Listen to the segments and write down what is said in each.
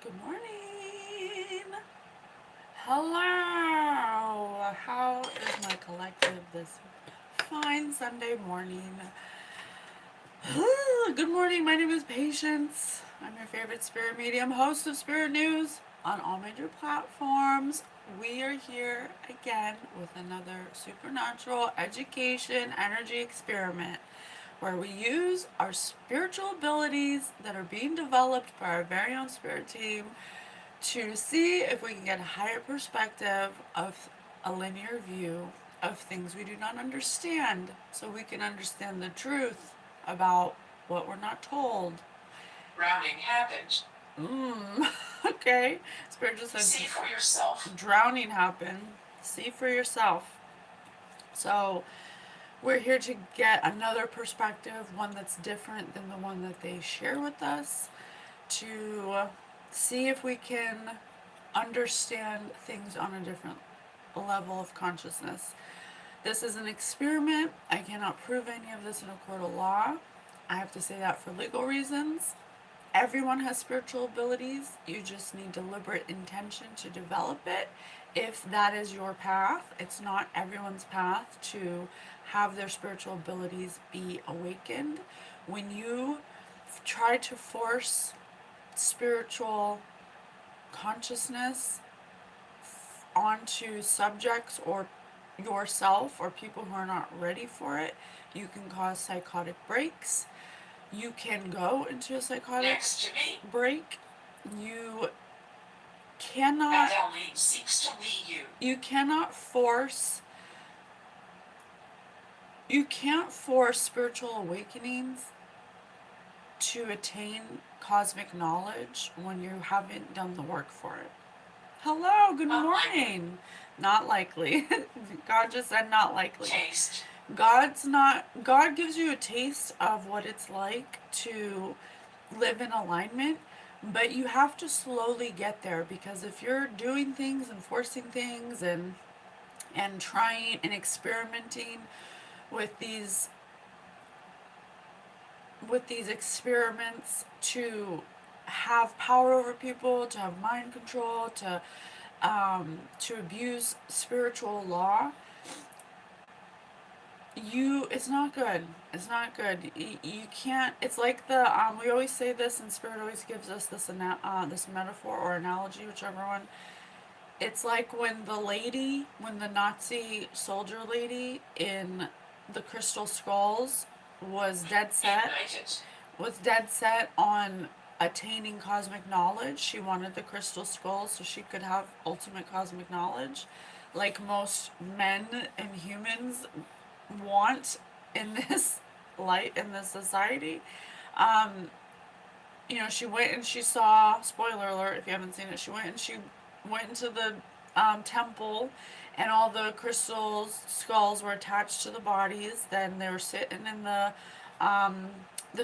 Good morning. Hello. How is my collective this fine Sunday morning? Good morning. My name is Patience. I'm your favorite spirit medium, host of Spirit News on all major platforms. We are here again with another supernatural education energy experiment where we use our spiritual abilities that are being developed by our very own spirit team to see if we can get a higher perspective of a linear view of things we do not understand so we can understand the truth about what we're not told. Drowning happened. Okay. Spirit just said, See for yourself. drowning happened. See for yourself. So we're here to get another perspective, one that's different than the one that they share with us, to see if we can understand things on a different level of consciousness. This is an experiment. I cannot prove any of this in a court of law. I have to say that for legal reasons. Everyone has spiritual abilities. You just need deliberate intention to develop it. If that is your path, it's not everyone's path to have their spiritual abilities be awakened. When you try to force spiritual consciousness onto subjects or yourself or people who are not ready for it, you can cause psychotic breaks. You can go into a psychotic break. You cannot Seeks to lead you. you cannot force you can't force spiritual awakenings to attain cosmic knowledge when you haven't done the work for it. Hello, good morning. Not likely. God just said not likely. Taste. God gives you a taste of what it's like to live in alignment, but you have to slowly get there, because if you're doing things and forcing things and trying and experimenting with these experiments to have power over people, to have mind control, to abuse spiritual law, it's not good. It's not good. You can't. It's like we always say this, and Spirit always gives us this metaphor or analogy, whichever one. It's like when the Nazi soldier lady in the Crystal Skulls was dead set on attaining cosmic knowledge. She wanted the crystal skull so she could have ultimate cosmic knowledge, like most men and humans want in this in this society. Um, she went and she saw, spoiler alert if you haven't seen it, she went into the temple, and all the skulls were attached to the bodies. Then they were sitting in the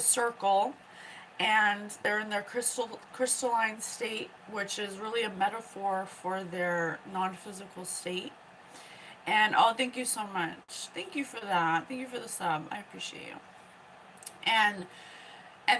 circle, and they're in their crystalline state, which is really a metaphor for their non-physical state. And oh, thank you so much. Thank you for that. Thank you for the sub. I appreciate you. And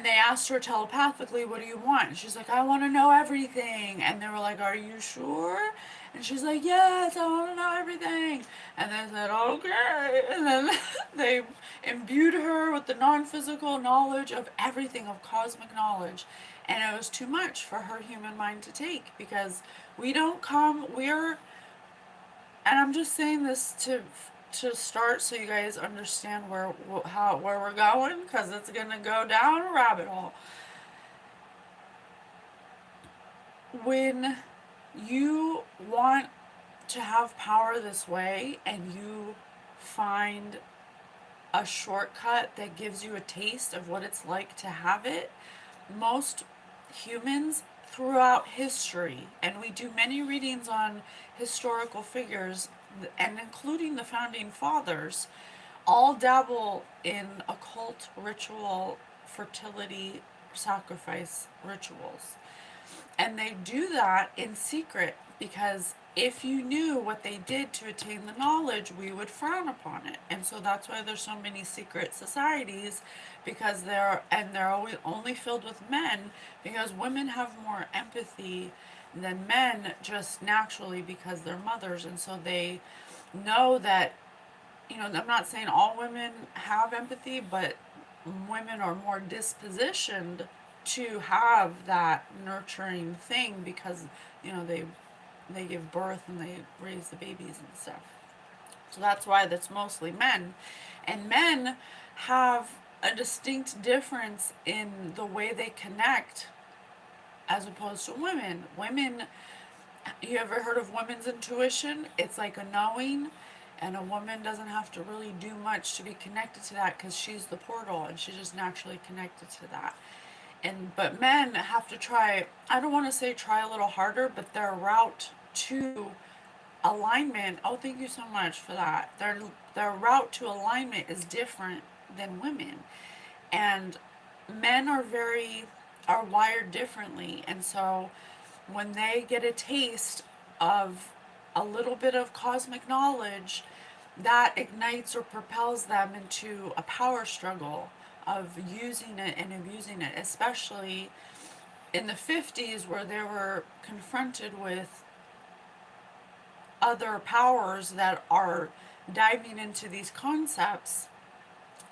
they asked her telepathically, "What do you want?" And she's like, "I want to know everything." And they were like, "Are you sure?" And she's like, "Yes, I want to know everything." And they said, "Okay." And then they imbued her with the non-physical knowledge of everything, of cosmic knowledge. And it was too much for her human mind to take, because we're, and I'm just saying this to start so you guys understand where we're going, because it's gonna go down a rabbit hole. When you want to have power this way and you find a shortcut that gives you a taste of what it's like to have it, most humans throughout history, and we do many readings on historical figures, and including the founding fathers, all dabble in occult ritual, fertility, sacrifice rituals. And they do that in secret because if you knew what they did to attain the knowledge, we would frown upon it. And so that's why there's so many secret societies, because they're always only filled with men, because women have more empathy than men just naturally because they're mothers. And so they know that, I'm not saying all women have empathy, but women are more dispositioned to have that nurturing thing because, they give birth and they raise the babies and stuff. So that's why that's mostly men. And men have a distinct difference in the way they connect as opposed to women. Women, you ever heard of women's intuition? It's like a knowing, and a woman doesn't have to really do much to be connected to that because she's the portal and she's just naturally connected to that. But men have to try, I don't want to say try a little harder, but their route to alignment, oh, thank you so much for that. Their route to alignment is different than women. And men are wired differently. And so when they get a taste of a little bit of cosmic knowledge, that ignites or propels them into a power struggle of using it and abusing it, especially in the 50s where they were confronted with other powers that are diving into these concepts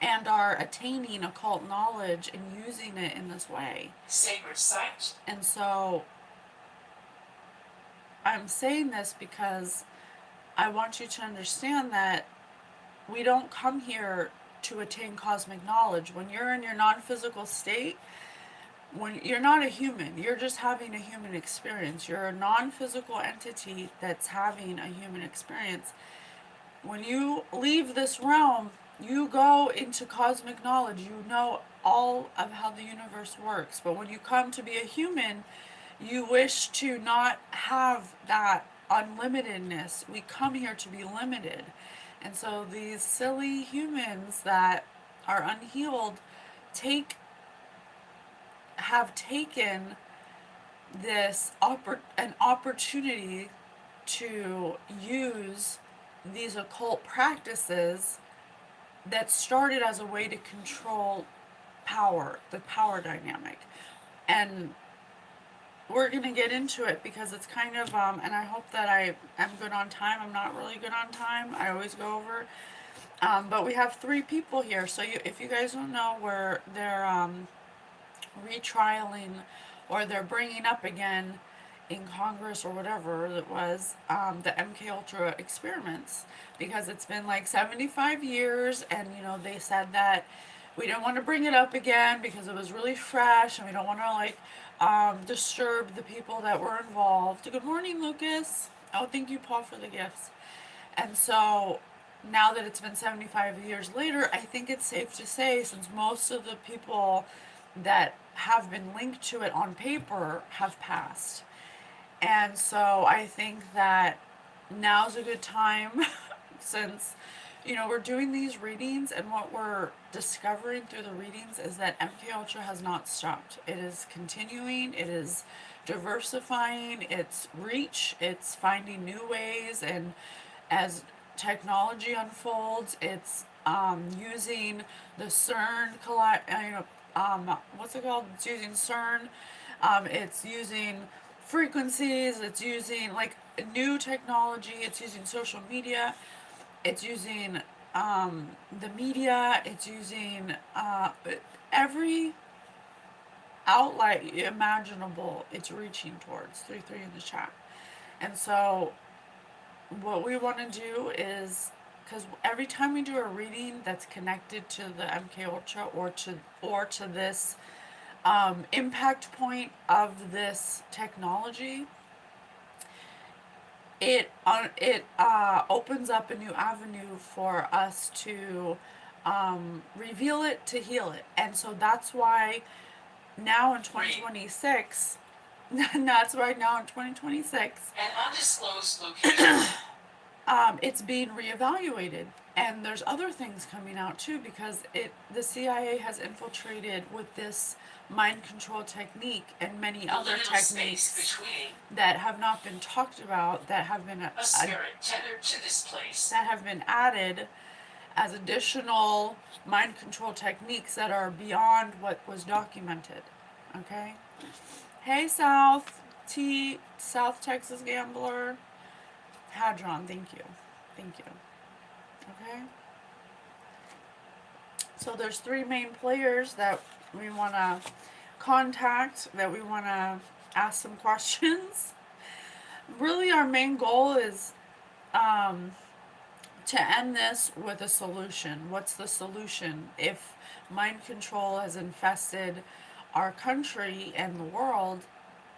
and are attaining occult knowledge and using it in this way. Sacred site. And so I'm saying this because I want you to understand that we don't come here to attain cosmic knowledge. When you're in your non-physical state, when you're not a human, you're just having a human experience. You're a non-physical entity that's having a human experience. When you leave this realm, you go into cosmic knowledge. You know all of how the universe works. But when you come to be a human, you wish to not have that unlimitedness. We come here to be limited. And so these silly humans that are unhealed have taken an opportunity to use these occult practices that started as a way to control the power dynamic. And we're going to get into it because it's kind of, and I hope that I am good on time. I'm not really good on time. I always go over. But we have 3 people here. So if you guys don't know, where they're retrialing or they're bringing up again in Congress or whatever it was, the MKUltra experiments, because it's been like 75 years, and they said that we didn't want to bring it up again because it was really fresh, and we don't want to disturb the people that were involved. Good morning, Lucas. Oh, thank you, Paul, for the gifts. And so now that it's been 75 years later, I think it's safe to say, since most of the people that have been linked to it on paper have passed. And so I think that now's a good time since, we're doing these readings, and what we're discovering through the readings is that MKUltra has not stopped. It is continuing, it is diversifying its reach, it's finding new ways, and as technology unfolds, it's using the CERN what's it called? It's using CERN. It's using frequencies. It's using like new technology. It's using social media. It's using the media. It's using every outlet imaginable. It's reaching towards 3 in the chat. And so what we want to do is, because every time we do a reading that's connected to the MKUltra or to this impact point of this technology, it opens up a new avenue for us to reveal it, to heal it. And so that's why now in 2026, that's why now in 2026, An undisclosed location. it's being reevaluated. And there's other things coming out too, because the CIA has infiltrated with this mind control technique and many The other little space techniques between that have not been talked about, that have been a spirit tethered to this place. that have been added as additional mind control techniques that are beyond what was documented. Okay? Hey, South Texas Gambler. Hadron, thank you. Thank you. Okay? So there's three main players that we want to contact, that we want to ask some questions. Really, our main goal is um, to end this with a solution. What's the solution? If mind control has infested our country and the world,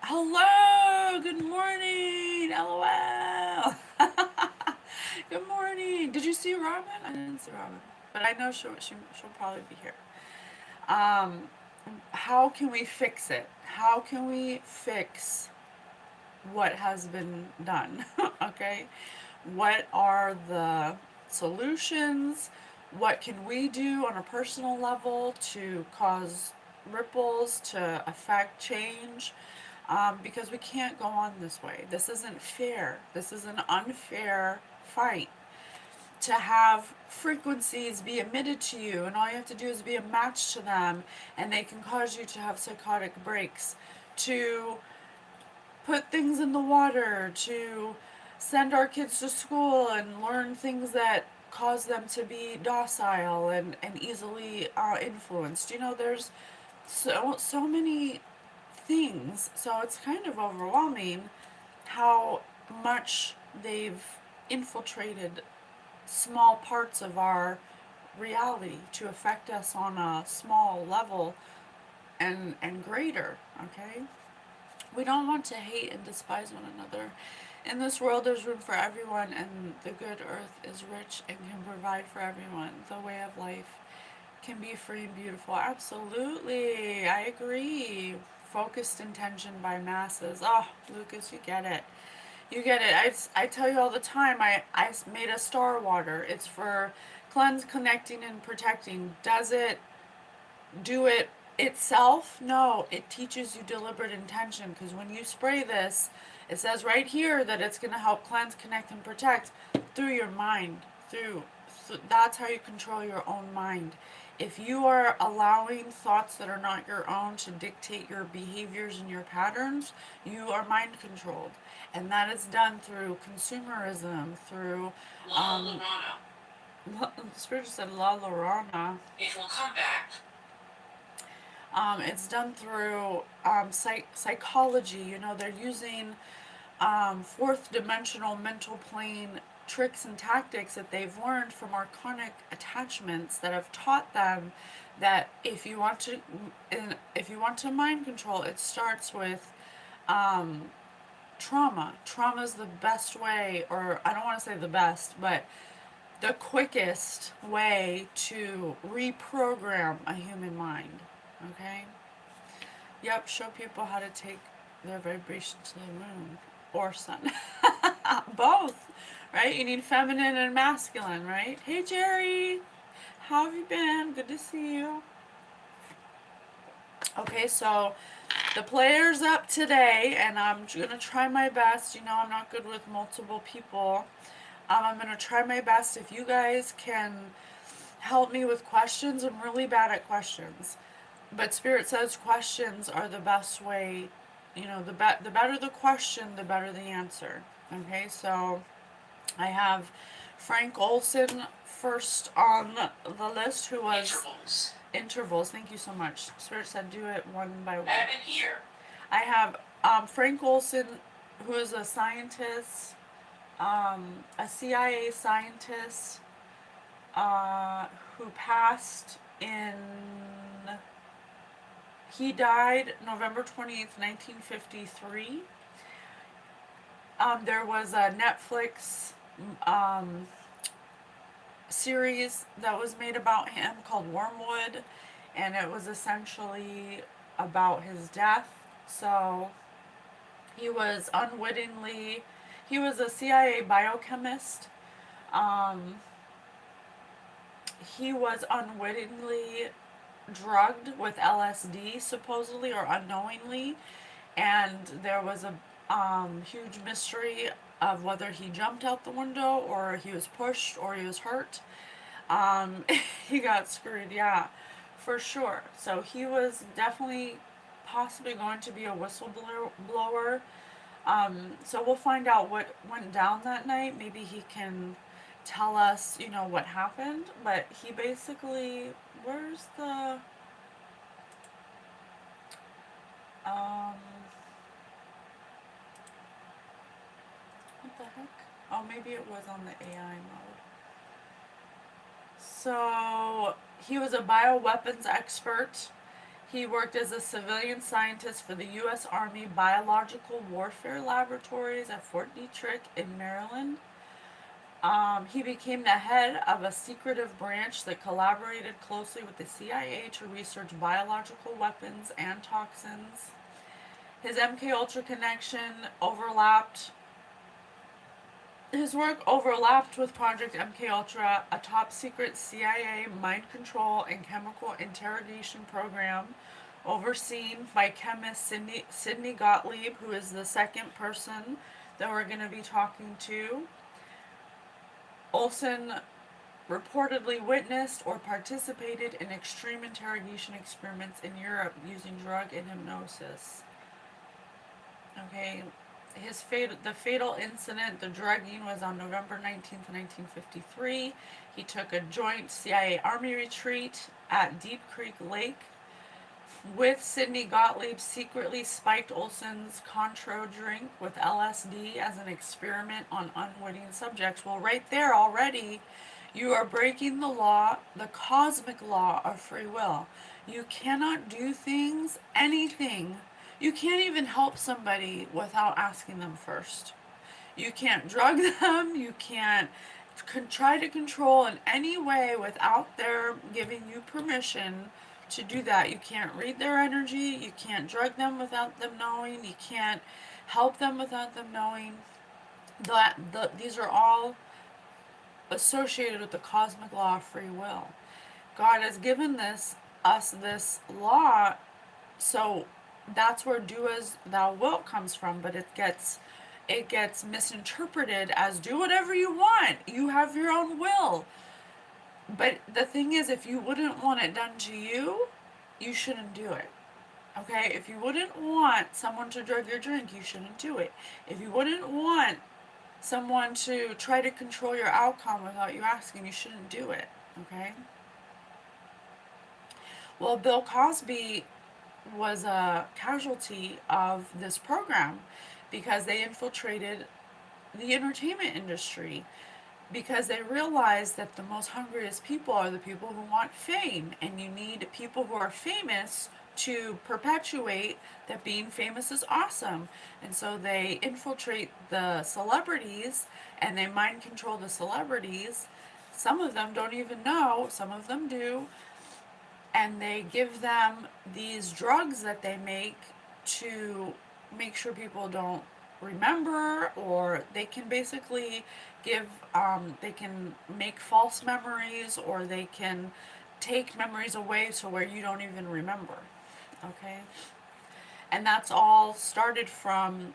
hello, good morning, LOL. Good morning. Did you see Robin? I didn't see Robin, but I know she'll probably be here. Um, how can we fix it? How can we fix what has been done? Okay, what are the solutions? What can we do on a personal level to cause ripples, to affect change? Because we can't go on this way. This isn't fair. This is an unfair fight. To have frequencies be emitted to you, and all you have to do is be a match to them, and they can cause you to have psychotic breaks. To put things in the water, to send our kids to school and learn things that cause them to be docile and easily influenced. You know, there's so many things. So it's kind of overwhelming how much they've infiltrated small parts of our reality to affect us on a small level and greater, okay? We don't want to hate and despise one another. In this world, there's room for everyone, and the good earth is rich and can provide for everyone. The way of life can be free and beautiful. Absolutely, I agree. Focused intention by masses. Oh, Lucas, you get it. You get it. I tell you all the time, I made a star water. It's for cleanse, connecting, and protecting. Does it do it itself? No, it teaches you deliberate intention, because when you spray this, it says right here that it's going to help cleanse, connect, and protect through your mind. That's how you control your own mind. If you are allowing thoughts that are not your own to dictate your behaviors and your patterns, you are mind controlled. And that is done through consumerism, through La Llorona. the spirit said La Llorona. It will come back. It's done through psychology. You know, they're using fourth dimensional mental plane tricks and tactics that they've learned from archonic attachments that have taught them that if you want to mind control, it starts with trauma. Trauma is the best way, or I don't want to say the best, but the quickest way to reprogram a human mind. Okay? Yep, show people how to take their vibration to the moon or sun. Both, right? You need feminine and masculine, right? Hey, Jerry. How have you been? Good to see you. Okay, so the player's up today, and I'm going to try my best. You know, I'm not good with multiple people. I'm going to try my best. If you guys can help me with questions, I'm really bad at questions. But Spirit says questions are the best way. You know, the better the question, the better the answer. Okay, so I have Frank Olson first on the list, who was intervals. Thank you so much. Spirit said do it one by one. Add it here. I have Frank Olson, who is a scientist, a CIA scientist, who passed in. He died November 20th, 1953. There was a Netflix series that was made about him called Wormwood, and it was essentially about his death. So he was a CIA biochemist, Um, he was unwittingly drugged with LSD, supposedly or unknowingly, and there was a huge mystery of whether he jumped out the window or he was pushed or he was hurt. Um, he got screwed, yeah, for sure. So he was definitely possibly going to be a whistleblower. So we'll find out what went down that night. Maybe he can tell us, what happened. But he basically, where's the, um, what the heck? Oh, maybe it was on the AI mode. So he was a bioweapons expert. He worked as a civilian scientist for the U.S. Army Biological Warfare Laboratories at Fort Detrick in Maryland. He became the head of a secretive branch that collaborated closely with the CIA to research biological weapons and toxins. His MKUltra connection overlapped. His work overlapped with Project MKUltra, a top secret CIA mind control and chemical interrogation program overseen by chemist Sidney Gottlieb, who is the second person that we're going to be talking to. Olson reportedly witnessed or participated in extreme interrogation experiments in Europe using drug and hypnosis. Okay, the fatal incident, the drugging, was on November 19th, 1953. He took a joint CIA Army retreat at Deep Creek Lake with Sidney Gottlieb, secretly spiked Olson's Contro drink with LSD as an experiment on unwitting subjects. Well, right there already, you are breaking the law, the cosmic law of free will. You cannot do things, anything. You can't even help somebody without asking them first. You can't drug them. You can't try to control in any way without their giving you permission to do that. You can't read their energy. You can't drug them without them knowing. You can't help them without them knowing. These are all associated with the cosmic law of free will. God has given us this law, so that's where do as thou wilt comes from, but it gets misinterpreted as do whatever you want. You have your own will. But the thing is, if you wouldn't want it done to you, you shouldn't do it. Okay? If you wouldn't want someone to drug your drink, you shouldn't do it. If you wouldn't want someone to try to control your outcome without you asking, you shouldn't do it. Okay? Well, Bill Cosby was a casualty of this program because they infiltrated the entertainment industry because they realized that the most hungriest people are the people who want fame, and you need people who are famous to perpetuate that being famous is awesome. And so they infiltrate the celebrities and they mind control the celebrities. Some of them don't even know, some of them do, and they give them these drugs that they make to make sure people don't remember, or they can basically they can make false memories, or they can take memories away to where you don't even remember. Okay? And that's all started from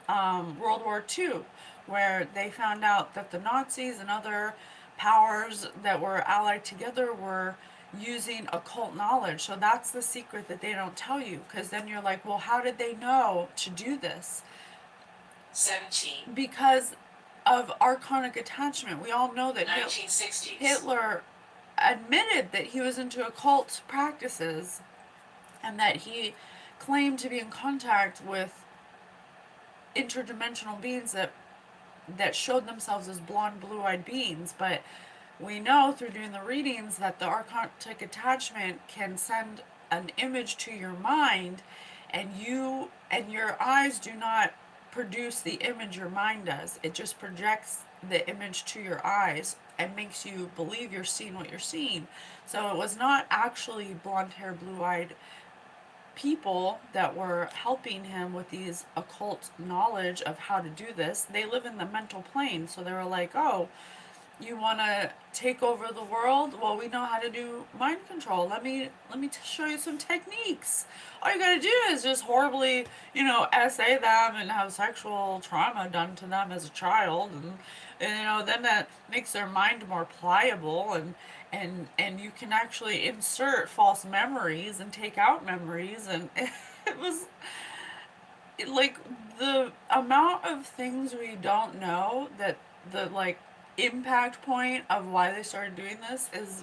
World War II, where they found out that the Nazis and other powers that were allied together were using occult knowledge. So that's the secret that they don't tell you, because then you're like, well, how did they know to do this? 17. Because of archonic attachment. We all know that 1960s. Hitler admitted that he was into occult practices and that he claimed to be in contact with interdimensional beings that showed themselves as blonde, blue-eyed beings. But we know through doing the readings that the archonic attachment can send an image to your mind, and you and your eyes do not produce the image your mind does. It just projects the image to your eyes and makes you believe you're seeing what you're seeing. So it was not actually blonde hair, blue-eyed people that were helping him with these occult knowledge of how to do this. They live in the mental plane, so they were like, oh, You want to take over the world? Well, we know how to do mind control. Let me show you some techniques. All you gotta do is just horribly, essay them and have sexual trauma done to them as a child, and then that makes their mind more pliable, and you can actually insert false memories and take out memories, and it was like the amount of things we don't know, that the like impact point of why they started doing this is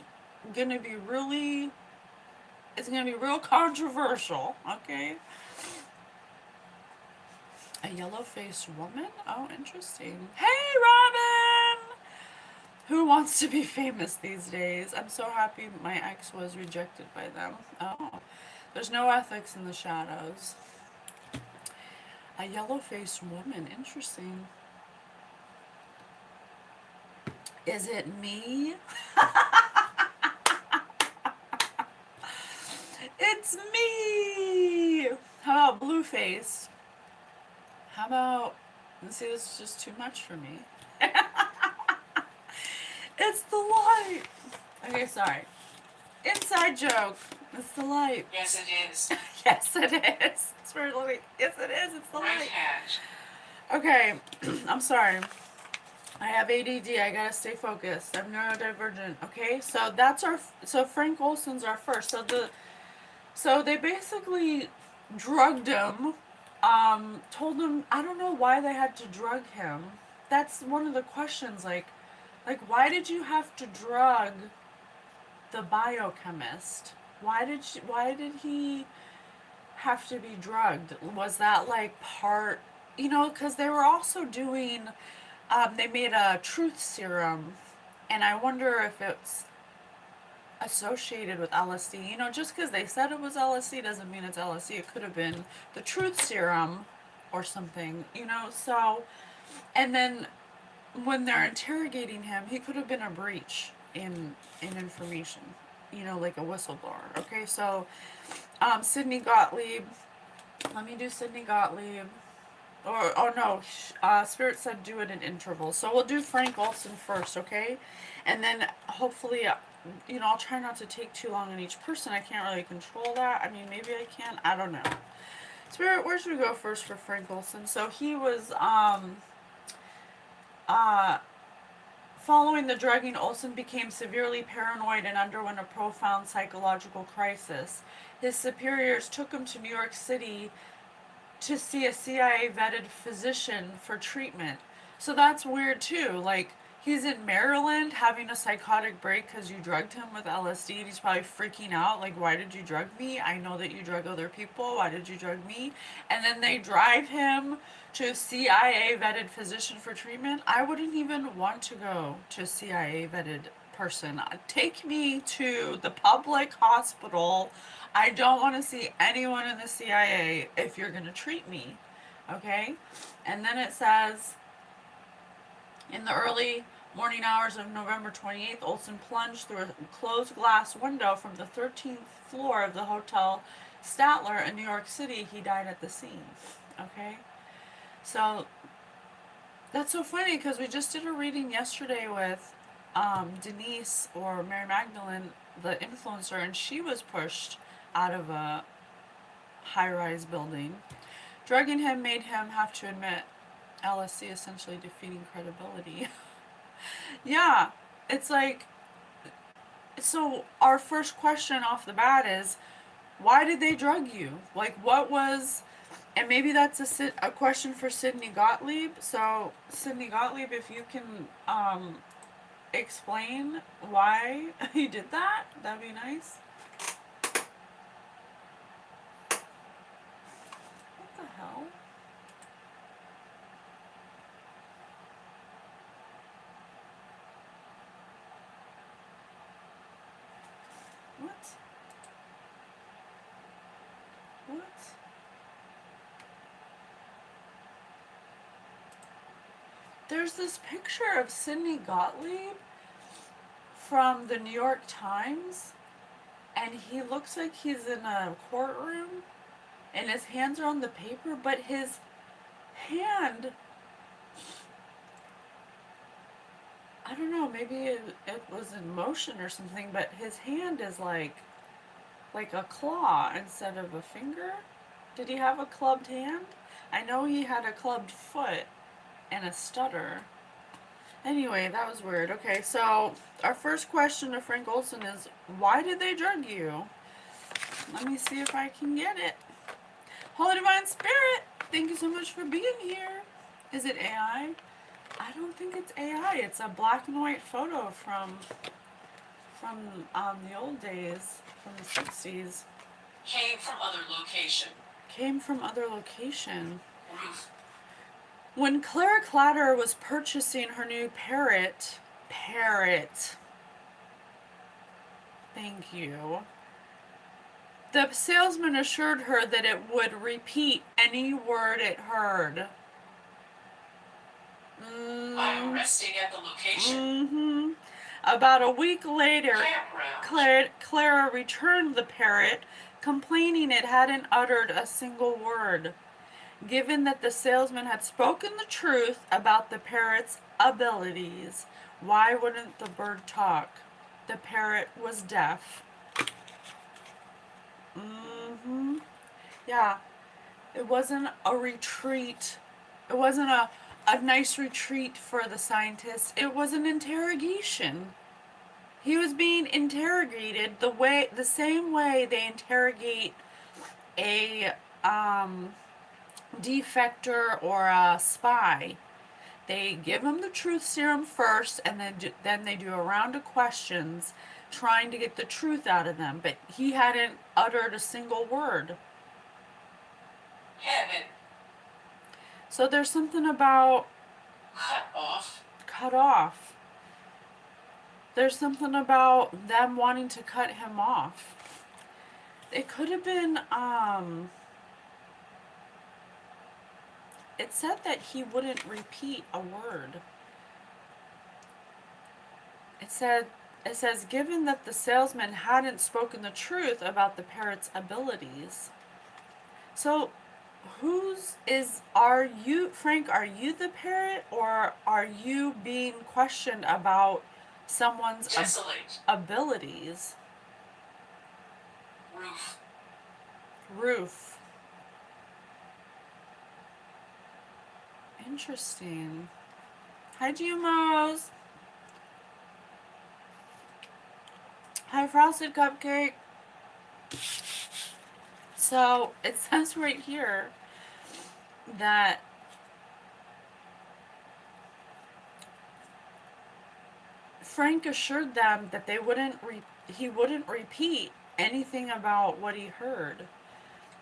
gonna be really, it's gonna be real controversial. Okay. A yellow-faced woman? Oh, interesting. Hey, Robin! Who wants to be famous these days? I'm so happy my ex was rejected by them. Oh, there's no ethics in the shadows. A yellow-faced woman. Interesting. Is it me? It's me! How about blue face? How about, let's see, this is just too much for me. It's the light. Okay, sorry. Inside joke. It's the light. Yes, it is. Yes, it is. Spirit living. Yes, it is. It's the Right light. hand. Okay, I'm sorry. I have ADD. I gotta stay focused. I'm neurodivergent. Okay, so Frank Olson's our first. So they basically drugged him. Told him, I don't know why they had to drug him. That's one of the questions. Like why did you have to drug the biochemist? Why did he have to be drugged? Was that like part? Because they were also doing. They made a truth serum, and I wonder if it's associated with LSD. Just because they said it was LSD doesn't mean it's LSD. It could have been the truth serum or something, So, and then when they're interrogating him, he could have been a breach in information, like a whistleblower. Okay, so Sidney Gottlieb. Let me do Sidney Gottlieb. Or oh no, Spirit said do it in intervals. So we'll do Frank Olson first, okay? And then hopefully, I'll try not to take too long on each person. I can't really control that. I mean, maybe I can. I don't know. Spirit, where should we go first for Frank Olson? So he was uh, following the drugging, Olson became severely paranoid and underwent a profound psychological crisis. His superiors took him to New York City to see a CIA vetted physician for treatment. So that's weird too. Like, he's in Maryland having a psychotic break because you drugged him with LSD, and he's probably freaking out. Like, why did you drug me? I know that you drug other people. Why did you drug me? And then they drive him to a CIA vetted physician for treatment. I wouldn't even want to go to a CIA vetted person. Take me to the public hospital. I don't want to see anyone in the CIA if you're going to treat me. Okay? And then it says, in the early morning hours of November 28th, Olson plunged through a closed glass window from the 13th floor of the Hotel Statler in New York City. He died at the scene. Okay? So, that's so funny because we just did a reading yesterday with Denise, or Mary Magdalene, the influencer, and she was pushed out of a high-rise building. Drugging him made him have to admit LSD, essentially defeating credibility. Yeah, it's like, so our first question off the bat is, why did they drug you? Like, what was, and maybe that's a question for Sidney Gottlieb. So, Sidney Gottlieb, if you can explain why he did that, that'd be nice. What the hell? What? What? There's this picture of Sidney Gottlieb from the New York Times, and he looks like he's in a courtroom, and his hands are on the paper, but his hand I don't know, maybe it was in motion or something, but his hand is like a claw instead of a finger. Did he have a clubbed hand? I know he had a clubbed foot and a stutter. Anyway, that was weird. Okay, so our first question to Frank Olson is, why did they drug you? Let me see if I can get it. Holy Divine Spirit, thank you so much for being here. Is it AI? I don't think it's AI. It's a black and white photo from the old days, from the 60s. Came from other location. Came from other location. Roof. When Clara Clatter was purchasing her new parrot, thank you, the salesman assured her that it would repeat any word it heard. I'm resting at the location. Mm-hmm. About a week later, Campground. Clara returned the parrot, complaining it hadn't uttered a single word. Given that the salesman had spoken the truth about the parrot's abilities, why wouldn't the bird talk? The parrot was deaf. Mm-hmm. Yeah, it wasn't a retreat. It wasn't a nice retreat for the scientists. It was an interrogation. He was being interrogated the same way they interrogate a defector or a spy. They give him the truth serum first, and then they do a round of questions trying to get the truth out of them. But he hadn't uttered a single word. Heaven. So there's something about Cut off. cut off. There's something about them wanting to cut him off. It could have been, it said that he wouldn't repeat a word. It says, given that the salesman hadn't spoken the truth about the parrot's abilities. So, are you, Frank, are you the parrot, or are you being questioned about someone's Desolate. abilities? Roof. Roof. Interesting. Hi, GMOs. Hi, Frosted Cupcake. So, it says right here that Frank assured them that he wouldn't repeat anything about what he heard.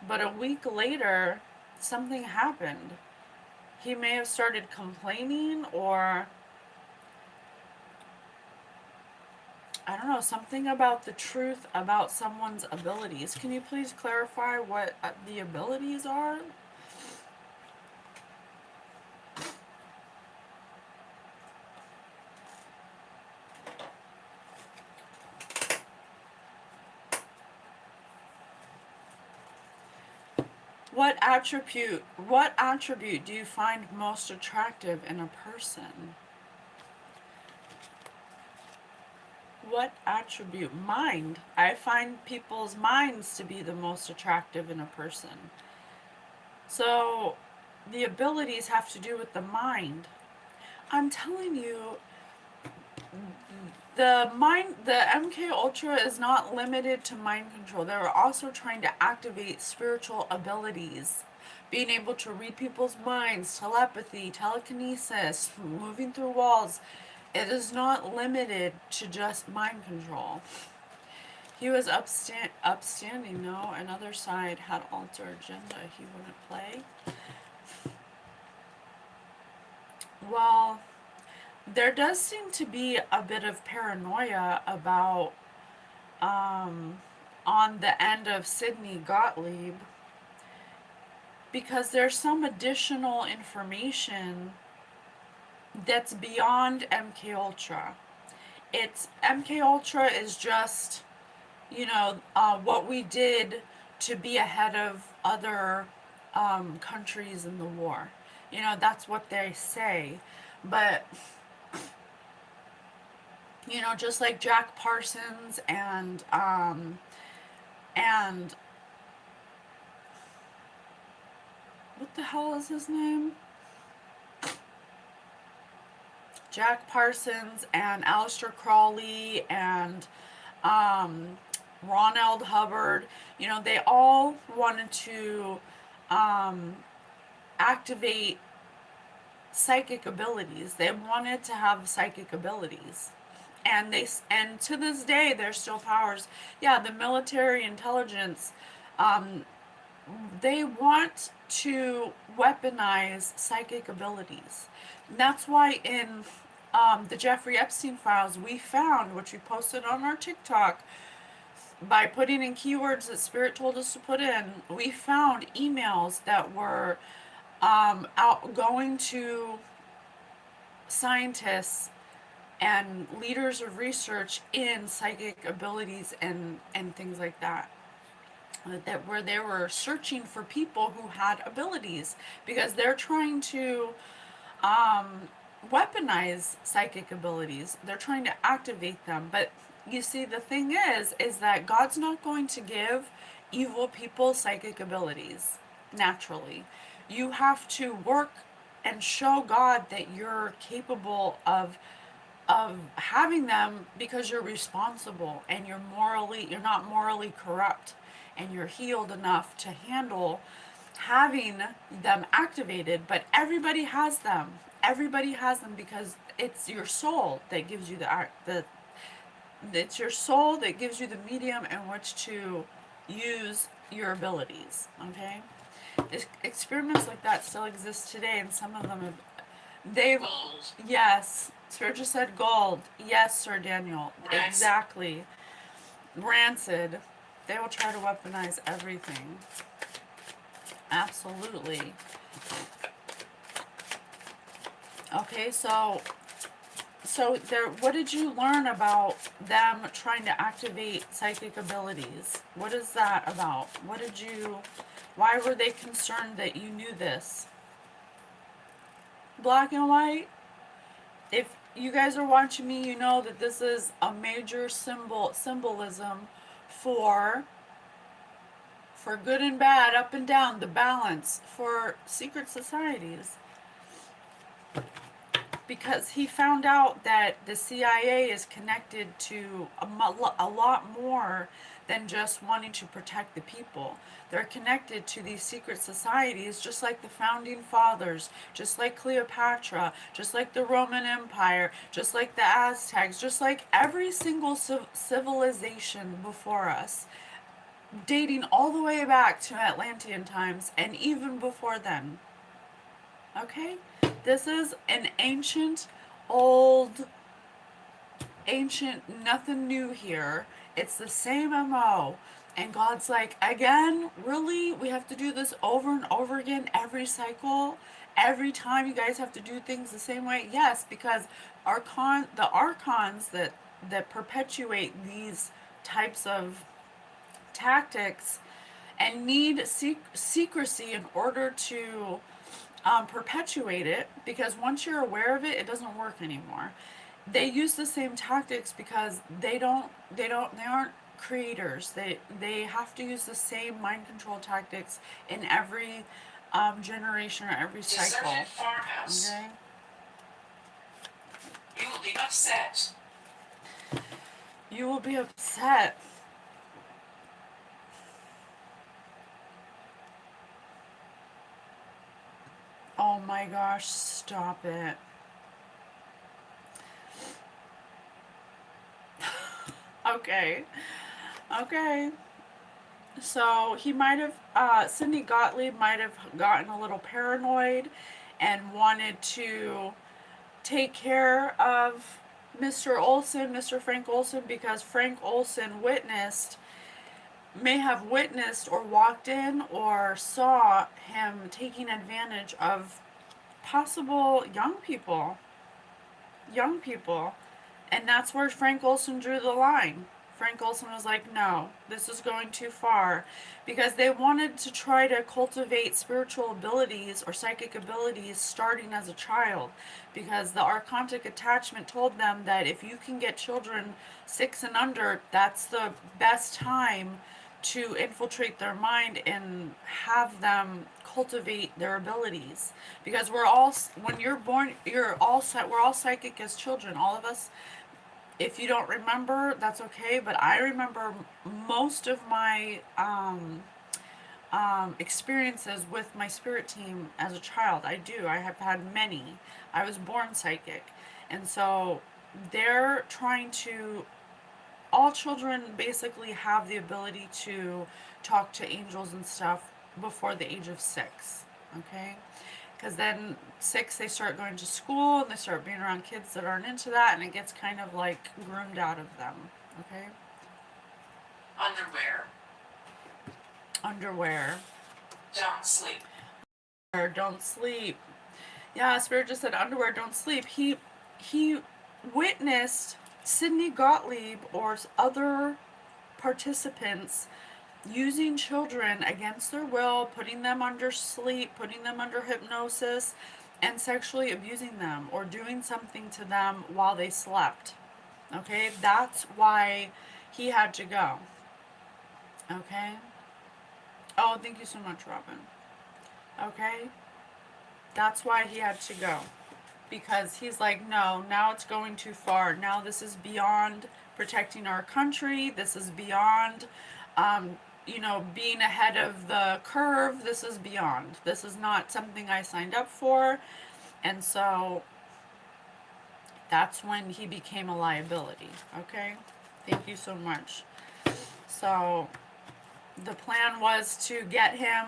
But a week later, something happened. He may have started complaining, or I don't know, something about the truth about someone's abilities. Can you please clarify what the abilities are? What attribute do you find most attractive in a person? What attribute? Mind. I find people's minds to be the most attractive in a person. So, the abilities have to do with the mind. I'm telling you, the MKUltra is not limited to mind control. They're also trying to activate spiritual abilities. Being able to read people's minds, telepathy, telekinesis, moving through walls. It is not limited to just mind control. He was upstanding, no. Another side had alter agenda he wouldn't play. Well, there does seem to be a bit of paranoia about, on the end of Sidney Gottlieb, because there's some additional information that's beyond MKUltra. MKUltra is just, what we did to be ahead of other countries in the war. That's what they say. But You know, just like Jack Parsons and what the hell is his name? Jack Parsons and Aleister Crowley and um, Ronald Hubbard. You know, they all wanted to um, activate psychic abilities. They wanted to have psychic abilities. And to this day, there's still powers. Yeah, the military intelligence, um, they want to weaponize psychic abilities. And that's why in the Jeffrey Epstein files, we found, which we posted on our TikTok, by putting in keywords that Spirit told us to put in, we found emails that were going to scientists and leaders of research in psychic abilities and things like that. That where they were searching for people who had abilities because they're trying to um, weaponize psychic abilities. They're trying to activate them. But you see, the thing is that God's not going to give evil people psychic abilities naturally. You have to work and show God that you're capable of having them because you're responsible and you're not morally corrupt and you're healed enough to handle having them activated. But everybody has them because it's your soul that gives you the it's your soul that gives you the medium in which to use your abilities. Okay, experiments like that still exist today, and some of them have they've Gold. yes. Spirit just said gold. Yes, Sir Daniel. Rancid. Exactly. Rancid. They will try to weaponize everything. Absolutely. Okay, so there what did you learn about them trying to activate psychic abilities? What is that about? Why were they concerned that you knew this? Black and white? If you guys are watching me, you know that this is a major symbolism for good and bad, up and down, the balance for secret societies. Because he found out that the CIA is connected to a lot more than just wanting to protect the people. They're connected to these secret societies just like the founding fathers, just like Cleopatra, just like the Roman Empire, just like the Aztecs, just like every single civilization before us, dating all the way back to Atlantean times and even before then. Okay? This is an old, nothing new here. It's the same MO. And God's like, again, really? We have to do this over and over again every cycle? Every time you guys have to do things the same way? Yes, because the archons that perpetuate these types of tactics and need secrecy in order to perpetuate it, because once you're aware of it, it doesn't work anymore. They use the same tactics because they aren't creators. They have to use the same mind control tactics in every generation or every cycle. Deserted farmhouse. Okay. You will be upset. You will be upset. Oh my gosh, stop it. Okay. Okay. So he might have, Sidney Gottlieb might have gotten a little paranoid and wanted to take care of Mr. Olson, Mr. Frank Olson, because Frank Olson may have witnessed or walked in or saw him taking advantage of possible young people. And that's where Frank Olson drew the line. Frank Olson was like, no, this is going too far, because they wanted to try to cultivate spiritual abilities or psychic abilities starting as a child, because the archontic attachment told them that if you can get children 6 and under, that's the best time to infiltrate their mind and have them cultivate their abilities, because we're all, when you're born, we're all psychic as children, all of us. If you don't remember, that's okay, but I remember most of my experiences with my spirit team as a child. I do. I have had many. I was born psychic. And so they're trying to, all children basically have the ability to talk to angels and stuff before the age of 6. Okay? Because then 6, they start going to school and they start being around kids that aren't into that, and it gets kind of like groomed out of them. Okay? Underwear. Underwear. Don't sleep. Or don't sleep. Yeah, Spirit just said underwear, don't sleep. He witnessed Sidney Gottlieb or other participants using children against their will, putting them under sleep, putting them under hypnosis, and sexually abusing them or doing something to them while they slept. Okay, that's why he had to go. Okay. Oh, thank you so much, Robin. Okay, that's why he had to go, because he's like, no, now it's going too far. Now this is beyond protecting our country. This is beyond being ahead of the curve. This is beyond. This is not something I signed up for. And so that's when he became a liability. Okay? Thank you so much. So the plan was to get him,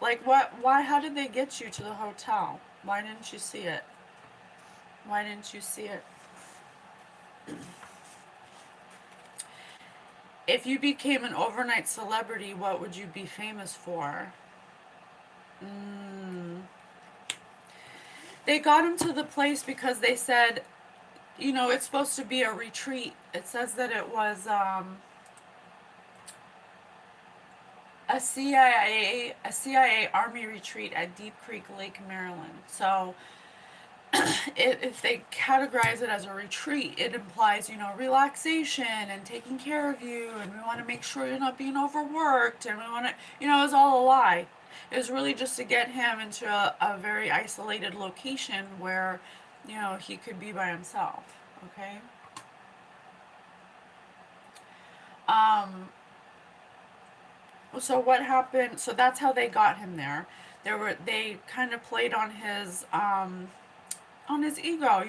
like, how did they get you to the hotel? Why didn't you see it? Why didn't you see it? If you became an overnight celebrity, what would you be famous for? They got him to the place because they said, it's supposed to be a retreat. It says that it was a CIA Army retreat at Deep Creek Lake, Maryland. So if they categorize it as a retreat, it implies, relaxation and taking care of you, and we want to make sure you're not being overworked, and we want to, it was all a lie. It was really just to get him into a very isolated location where, he could be by himself. Okay? So what happened? So that's how they got him there. They kind of played on his ego.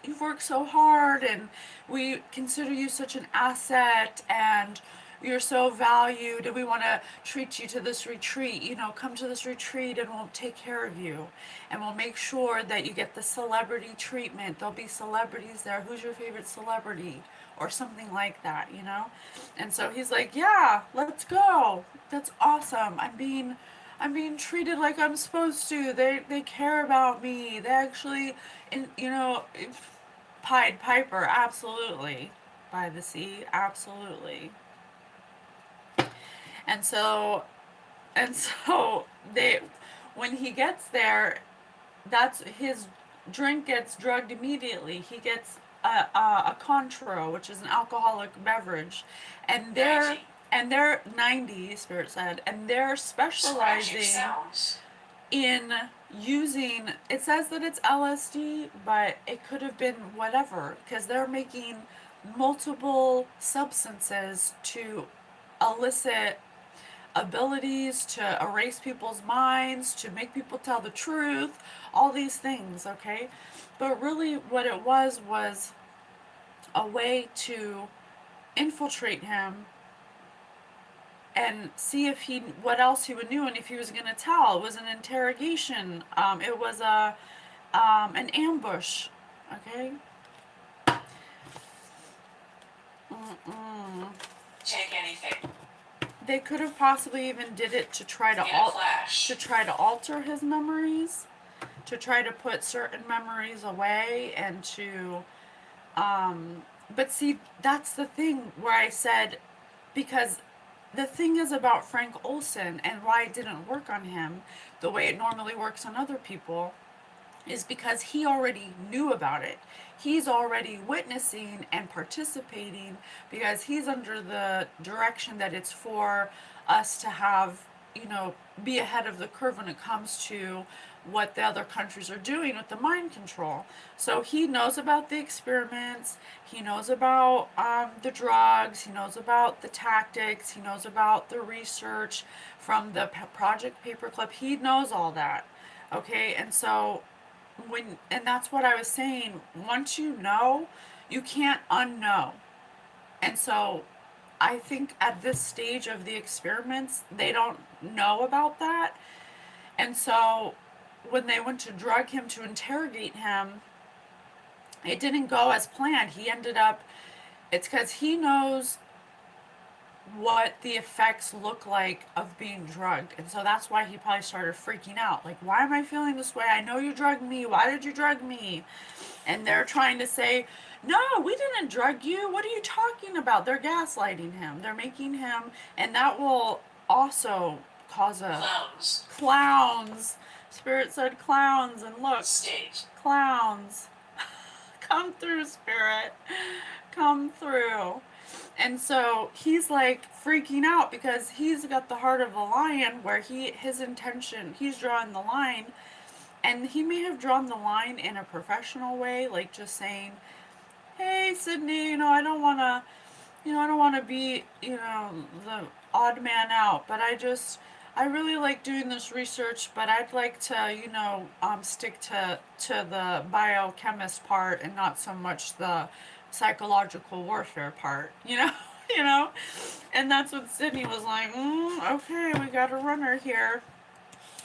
You've worked so hard, and we consider you such an asset, and you're so valued, and we want to treat you to this retreat. Come to this retreat and we'll take care of you, and we'll make sure that you get the celebrity treatment. There'll be celebrities there. Who's your favorite celebrity? Or something like that, And so he's like, yeah, let's go. That's awesome. I'm being treated like I'm supposed to. They care about me. They actually, Pied Piper, absolutely. By the sea, absolutely. And so they, when he gets there, that's his drink gets drugged immediately. He gets a Contro, which is an alcoholic beverage, and they're 90, Spirit said, and they're specializing in using, it says that it's LSD, but it could have been whatever, because they're making multiple substances to elicit abilities, to erase people's minds, to make people tell the truth, all these things, okay? But really what it was a way to infiltrate him and see if what else he would know, and if he was going to tell. It was an interrogation. It was an ambush, okay? Take anything. They could have possibly even did it to try to alter his memories, to try to put certain memories away, and to But see, that's the thing where I said, because the thing is about Frank Olson and why it didn't work on him the way it normally works on other people is because he already knew about it. He's already witnessing and participating because he's under the direction that it's for us to have, be ahead of the curve when it comes to what the other countries are doing with the mind control. So he knows about the experiments, he knows about the drugs, he knows about the tactics, he knows about the research from the Project Paperclip. He knows all that. Okay, and so and that's what I was saying, once you know, you can't unknow. And so I think at this stage of the experiments, they don't know about that. And so when they went to drug him to interrogate him, it didn't go as planned. He ended up, it's because he knows what the effects look like of being drugged. And so that's why he probably started freaking out. Like, why am I feeling this way? I know you drugged me. Why did you drug me? And they're trying to say, no, we didn't drug you. What are you talking about? They're gaslighting him. They're making him, and that will also cause a Clowns. clowns. Spirit said clowns, and look, Stage. clowns. Come through, Spirit. Come through. And so he's like freaking out because he's got the heart of a lion where his intention, he's drawing the line, and he may have drawn the line in a professional way, like just saying, hey, Sydney, I don't want to be, the odd man out, but I really like doing this research, but I'd like to, stick to the biochemist part and not so much the psychological warfare part, you know? And that's what Sydney was like, okay, we got a runner here.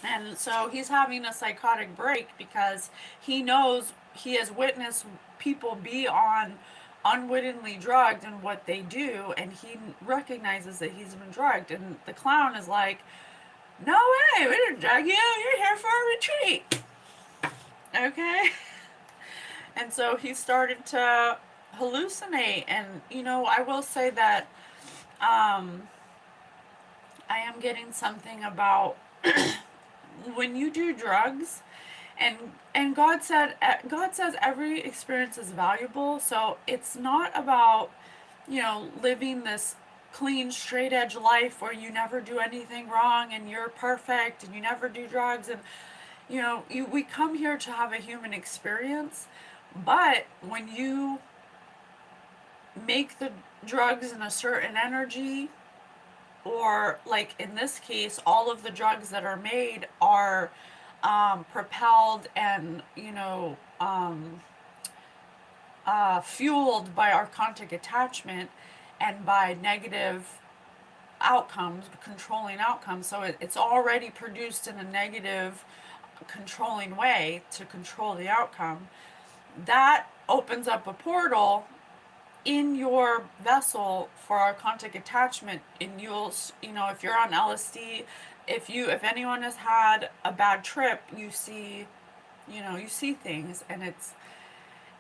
And so he's having a psychotic break because he knows he has witnessed people be on unwittingly drugged and what they do, and he recognizes that he's been drugged. And the clown is like, no way, we didn't drug you, you're here for a retreat. Okay? And so he started to hallucinate. And, I will say that I am getting something about when you do drugs, and God says every experience is valuable. So it's not about living this clean straight edge life where you never do anything wrong and you're perfect and you never do drugs. And we come here to have a human experience, but when you make the drugs in a certain energy, or like in this case, all of the drugs that are made are propelled and fueled by archontic attachment and by negative outcomes, controlling outcomes. So it's already produced in a negative, controlling way to control the outcome. That opens up a portal in your vessel for archontic attachment. And if you're on LSD, if anyone has had a bad trip, you see things,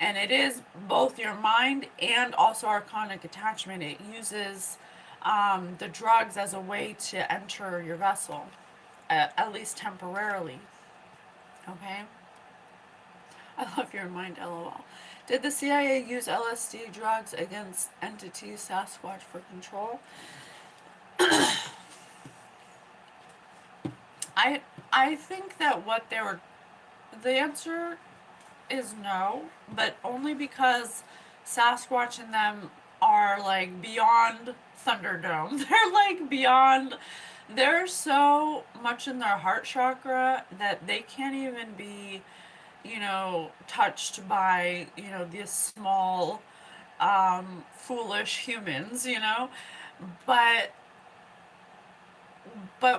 and it is both your mind and also archonic attachment. It uses the drugs as a way to enter your vessel, at least temporarily. Okay? I love your mind, lol. Did the CIA use LSD drugs against entities Sasquatch for control? I think that the answer is no, but only because Sasquatch and them are like beyond Thunderdome. They're like beyond, they're so much in their heart chakra that they can't even be, touched by, these small, foolish humans, But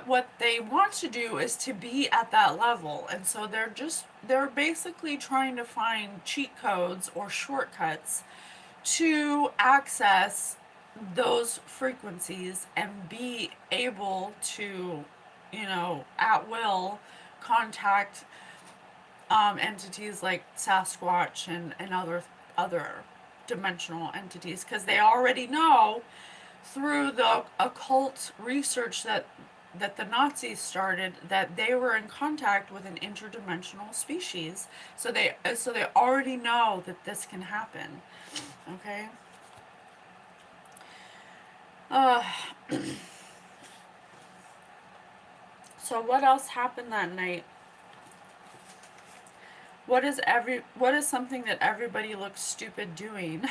what they want to do is to be at that level. And so they're basically trying to find cheat codes or shortcuts to access those frequencies and be able to, at will contact entities like Sasquatch and other interdimensional entities, because they already know through the occult research that the Nazis started, that they were in contact with an interdimensional species. So they already know that this can happen. Okay. Uh, so what else happened that night? What is something that everybody looks stupid doing?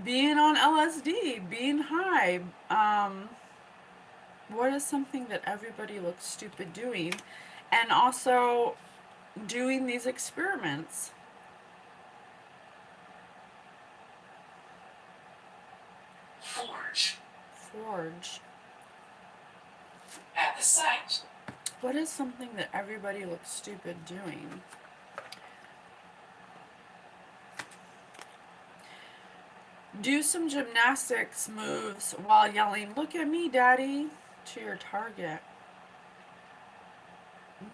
Being on LSD, being high. What is something that everybody looks stupid doing? And also doing these experiments. Forge. Forge. At the site. What is something that everybody looks stupid doing? Do some gymnastics moves while yelling, "Look at me, Daddy," to your target.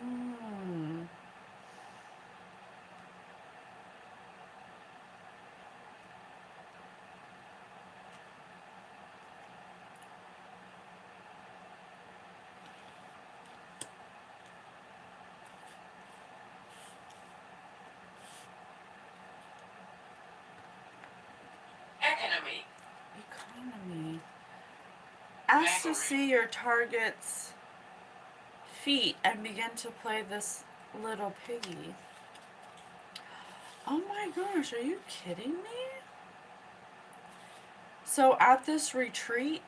Mm. Economy. Economy. Ask to see your target's feet and begin to play this little piggy. Oh my gosh, are you kidding me? So at this retreat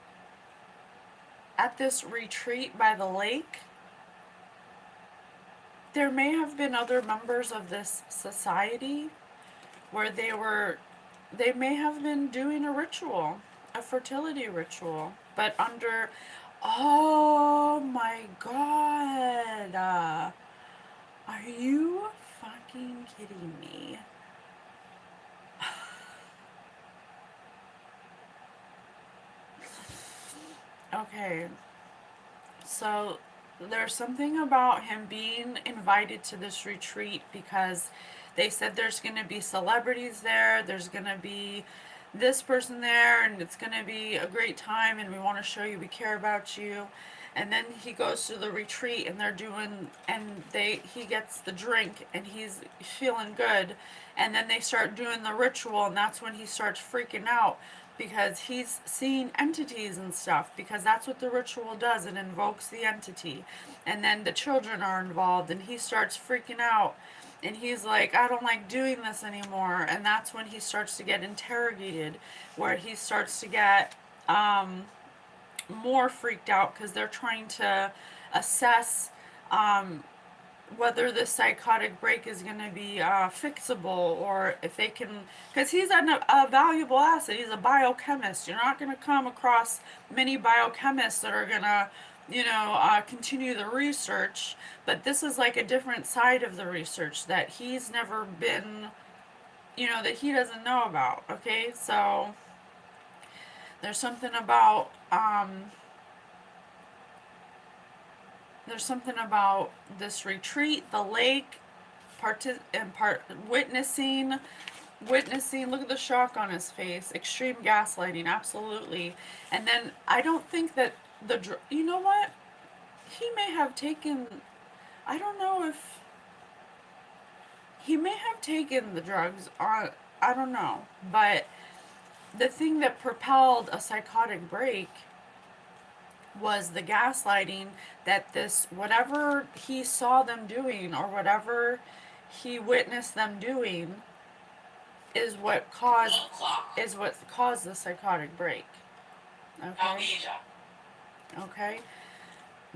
by the lake, there may have been other members of this society where they may have been doing a ritual, a fertility ritual, but under, oh my god, are you fucking kidding me? Okay, so there's something about him being invited to this retreat because they said there's going to be celebrities there, there's going to be this person there, and it's going to be a great time, and we want to show you we care about you. And then he goes to the retreat, and he gets the drink, and he's feeling good, and then they start doing the ritual, and that's when he starts freaking out because he's seeing entities and stuff, because that's what the ritual does. It invokes the entity, and then the children are involved, and he starts freaking out, and he's like, I don't like doing this anymore. And that's when he starts to get interrogated, where he starts to get more freaked out because they're trying to assess whether this psychotic break is going to be fixable, or if they can, because he's a valuable asset. He's a biochemist. You're not going to come across many biochemists that are going to continue the research, but this is like a different side of the research that he's never been, that he doesn't know about. Okay, so there's something about this retreat, the lake, witnessing. Look at the shock on his face. Extreme gaslighting, absolutely. And then I don't think that you know what? He may have taken. I don't know if he may have taken the drugs. I don't know, but the thing that propelled a psychotic break was the gaslighting, that this, whatever he saw them doing or whatever he witnessed them doing, is what caused the psychotic break. Okay. Okay.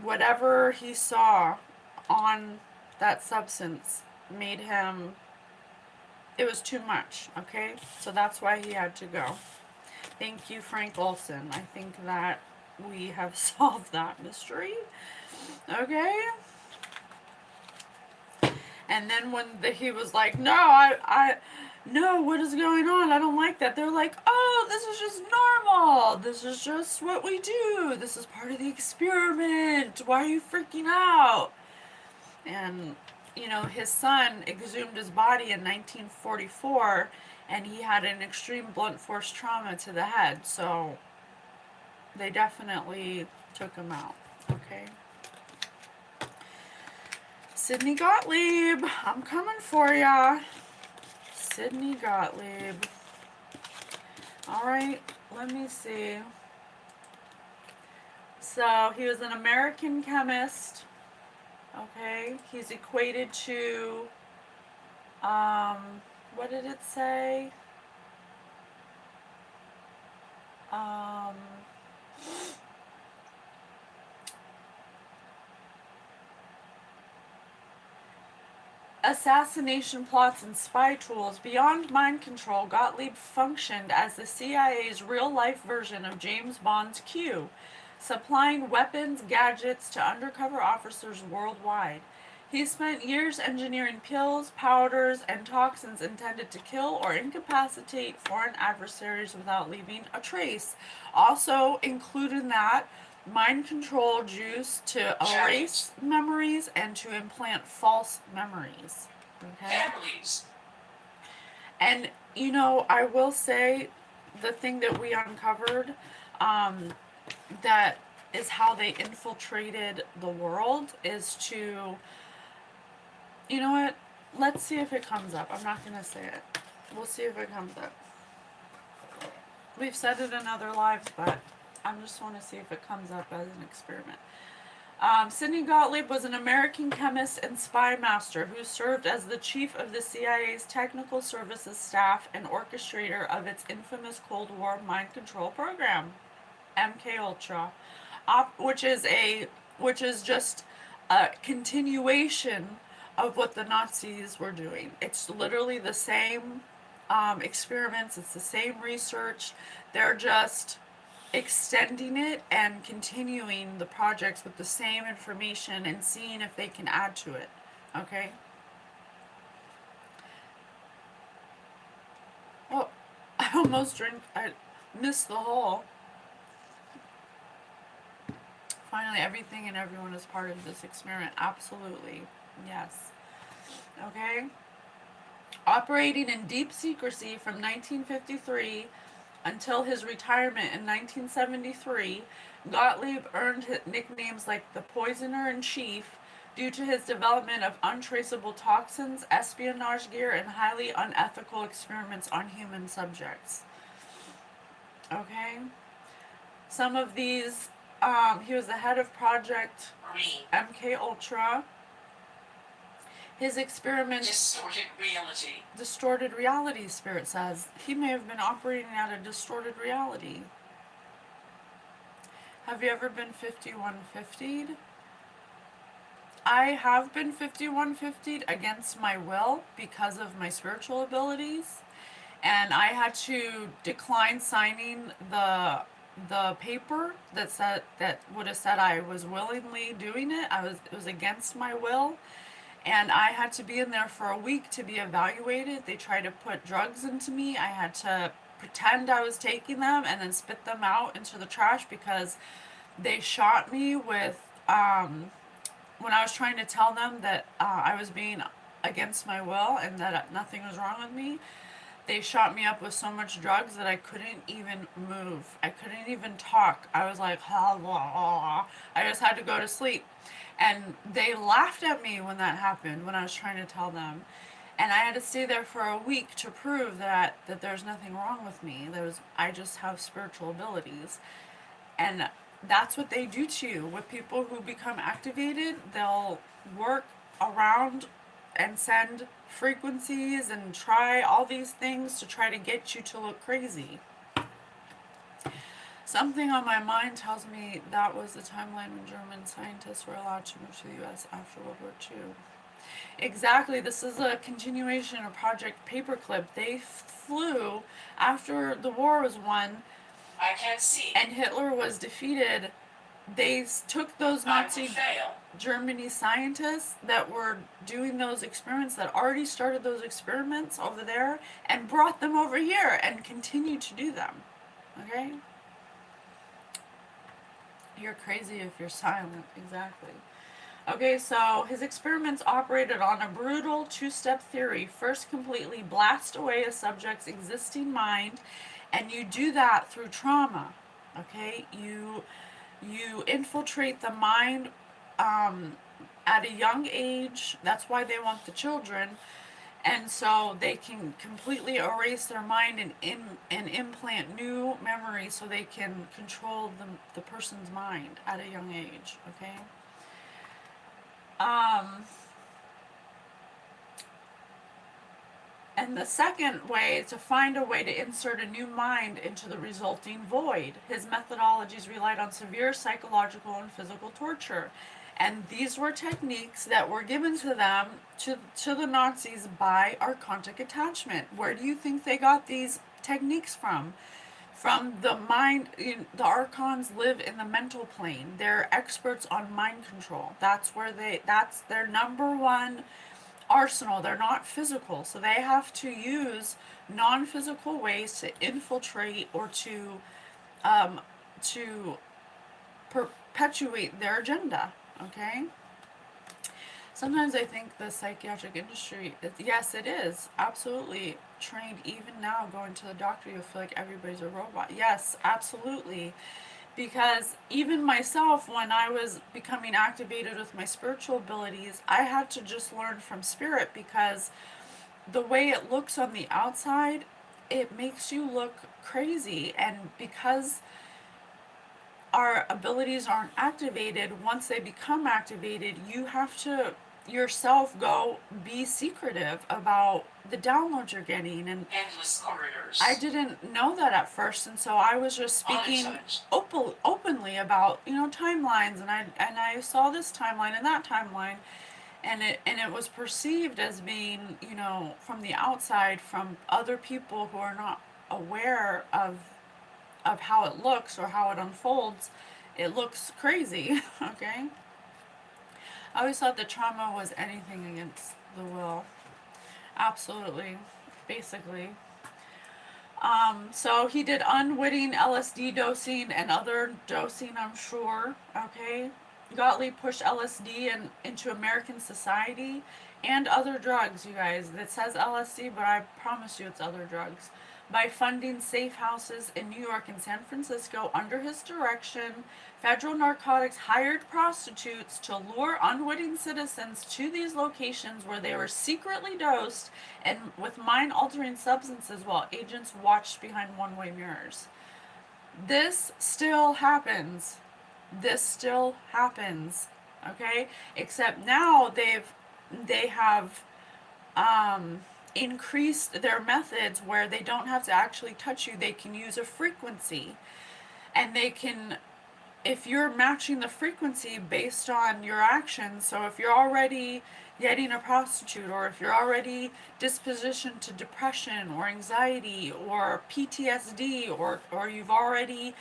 Whatever he saw on that substance made him, it was too much. Okay, so that's why he had to go. Thank you, Frank Olson. I think that we have solved that mystery. Okay. And then when he was like, no, what is going on? I don't like that. They're like, oh, this is just normal. This is just what we do. This is part of the experiment. Why are you freaking out? And his son exhumed his body in 1944, and he had an extreme blunt force trauma to the head, so they definitely took him out. Okay. Sidney Gottlieb, I'm coming for ya. Sidney Gottlieb. Alright, let me see. So, he was an American chemist. Okay, he's equated to, what did it say? Um, assassination plots and spy tools. Beyond mind control, Gottlieb functioned as the CIA's real-life version of James Bond's Q, supplying weapons, gadgets to undercover officers worldwide. He spent years engineering pills, powders, and toxins intended to kill or incapacitate foreign adversaries without leaving a trace. Also included in that, mind control juice to erase memories and to implant false memories. Okay? Families. And, I will say the thing that we uncovered, that is how they infiltrated the world is to, you know what? Let's see if it comes up. I'm not going to say it. We'll see if it comes up. We've said it in other lives, but I just want to see if it comes up as an experiment. Sidney Gottlieb was an American chemist and spy master who served as the chief of the CIA's technical services staff and orchestrator of its infamous Cold War mind control program, MKUltra, which is just a continuation of what the Nazis were doing. It's literally the same experiments. It's the same research. They're just extending it and continuing the projects with the same information and seeing if they can add to it. Okay? Oh, I missed the hole. Finally, everything and everyone is part of this experiment. Absolutely. Yes. Okay? Operating in deep secrecy from 1953 until his retirement in 1973, Gottlieb earned nicknames like the Poisoner in Chief due to his development of untraceable toxins, espionage gear, and highly unethical experiments on human subjects. Okay? Some of these, he was the head of Project MKUltra. His experiments distorted reality, Spirit says. He may have been operating at a distorted reality. Have you ever been 5150'd? I have been 5150'd against my will because of my spiritual abilities, and I had to decline signing the paper that would have said I was willingly doing it. It was against my will. And I had to be in there for a week to be evaluated. They tried to put drugs into me. I had to pretend I was taking them and then spit them out into the trash because they shot me with, when I was trying to tell them that I was being against my will and that nothing was wrong with me, they shot me up with so much drugs that I couldn't even move. I couldn't even talk. I was like, I just had to go to sleep. And they laughed at me when that happened, when I was trying to tell them. And I had to stay there for a week to prove that there's nothing wrong with me. I just have spiritual abilities. And that's what they do to you. With people who become activated, they'll work around and send frequencies and try all these things to try to get you to look crazy. Something on my mind tells me that was the timeline when German scientists were allowed to move to the U.S. after World War II. Exactly, this is a continuation of Project Paperclip. They flew after the war was won. I can't see. And Hitler was defeated. They took those Nazi Germany scientists that were doing those experiments, that already started those experiments over there, and brought them over here and continued to do them. Okay? You're crazy if you're silent, exactly. Okay, so his experiments operated on a brutal two-step theory. First, completely blast away a subject's existing mind, and you do that through trauma. Okay, you infiltrate the mind um, at a young age. That's why they want the children, and so they can completely erase their mind and implant new memories, so they can control the person's mind at a young age. Okay. Um, And the second way is to find a way to insert a new mind into the resulting void. His methodologies relied on severe psychological and physical torture. And these were techniques that were given to them, to the Nazis, by archontic attachment. Where do you think they got these techniques from? From the mind. The archons live in the mental plane. They're experts on mind control. That's their number one arsenal. They're not physical, so they have to use non-physical ways to infiltrate or um, to perpetuate their agenda. Okay. Sometimes I think the psychiatric industry, yes, it is absolutely trained. Even now, going to the doctor, you'll feel like everybody's a robot. Yes, absolutely. Because even myself, when I was becoming activated with my spiritual abilities, I had to just learn from spirit, because the way it looks on the outside, it makes you look crazy. And because our abilities aren't activated, once they become activated, you have to yourself go be secretive about the downloads you're getting. And Endless corridors. I didn't know that at first, and so I was just speaking openly about, timelines, and I saw this timeline and that timeline, and it was perceived as being, from the outside, from other people who are not aware of how it looks or how it unfolds. It looks crazy. Okay. I always thought that trauma was anything against the will. Absolutely. Basically. So he did unwitting LSD dosing and other dosing, I'm sure. Okay. Gottlieb pushed LSD into American society and other drugs, you guys. It says LSD, but I promise you it's other drugs. By funding safe houses in New York and San Francisco under his direction, federal narcotics hired prostitutes to lure unwitting citizens to these locations where they were secretly dosed and with mind-altering substances, while agents watched behind one-way mirrors. This still happens. This still happens. Okay? Except now they have increased their methods where they don't have to actually touch you. They can use a frequency, and they can, if you're matching the frequency based on your actions. So if you're already getting a prostitute, or if you're already dispositioned to depression or anxiety or PTSD, or you've already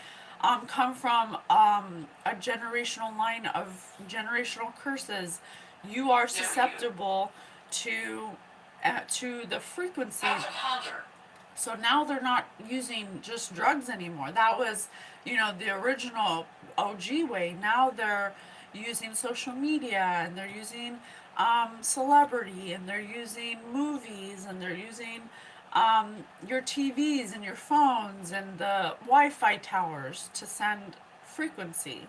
come from a generational line of generational curses, you are susceptible to the frequency. So now they're not using just drugs anymore. That was, the original OG way. Now they're using social media, and they're using celebrity, and they're using movies, and they're using your TVs and your phones and the Wi-Fi towers to send frequency.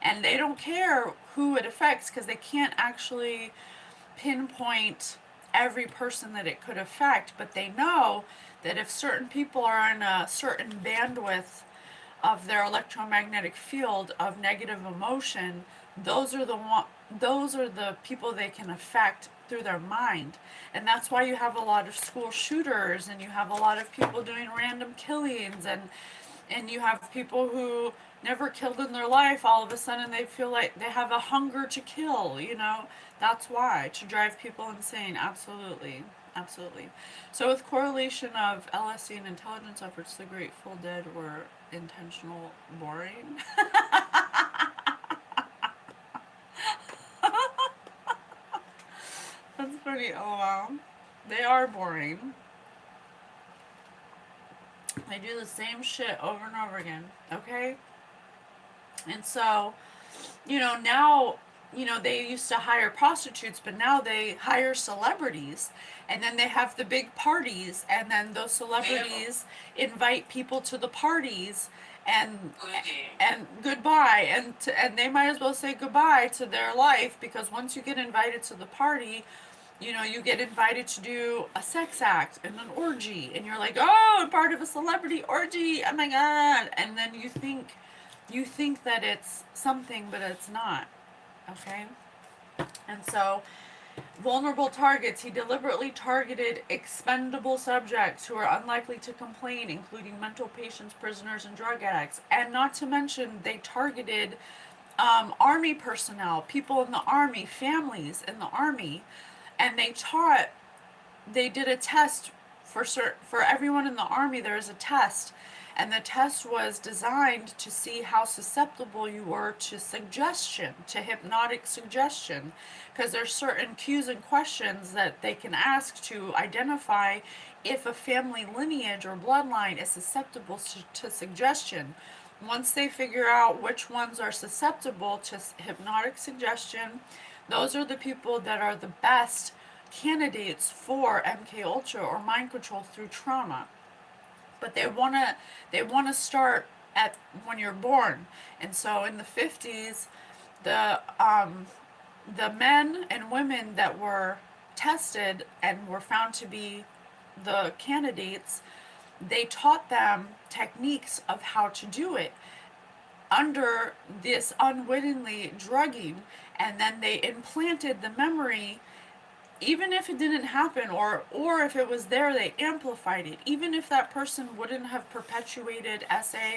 And they don't care who it affects, because they can't actually pinpoint every person that it could affect, but they know that if certain people are in a certain bandwidth of their electromagnetic field of negative emotion, those are the people they can affect through their mind. And that's why you have a lot of school shooters, and you have a lot of people doing random killings, and you have people who never killed in their life, all of a sudden they feel like they have a hunger to kill. That's why, to drive people insane. Absolutely. Absolutely. So with correlation of LSD and intelligence efforts, the Grateful Dead were intentional boring. That's funny. Oh wow. They are boring. They do the same shit over and over again. Okay? And so, now they used to hire prostitutes, but now they hire celebrities. And then they have the big parties, and then those celebrities invite people to the parties, and Good day. and goodbye, and they might as well say goodbye to their life, because once you get invited to the party, you get invited to do a sex act and an orgy, and you're like, oh, I'm part of a celebrity orgy, oh my god, and then you think that it's something, but it's not. Okay? And so, vulnerable targets, he deliberately targeted expendable subjects who are unlikely to complain, including mental patients, prisoners, and drug addicts. And not to mention, they targeted army personnel, people in the army, families in the army, and they did a test for everyone in the army. There was a test, and the test was designed to see how susceptible you were to suggestion, to hypnotic suggestion, because there's certain cues and questions that they can ask to identify if a family lineage or bloodline is susceptible to suggestion. Once they figure out which ones are susceptible to hypnotic suggestion, those are the people that are the best candidates for MKUltra or mind control through trauma. But they wanna start at when you're born. And so in the 50s, the men and women that were tested and were found to be the candidates, they taught them techniques of how to do it under this unwittingly drugging, and then they implanted the memory. Even if it didn't happen, or if it was there, they amplified it. Even if that person wouldn't have perpetuated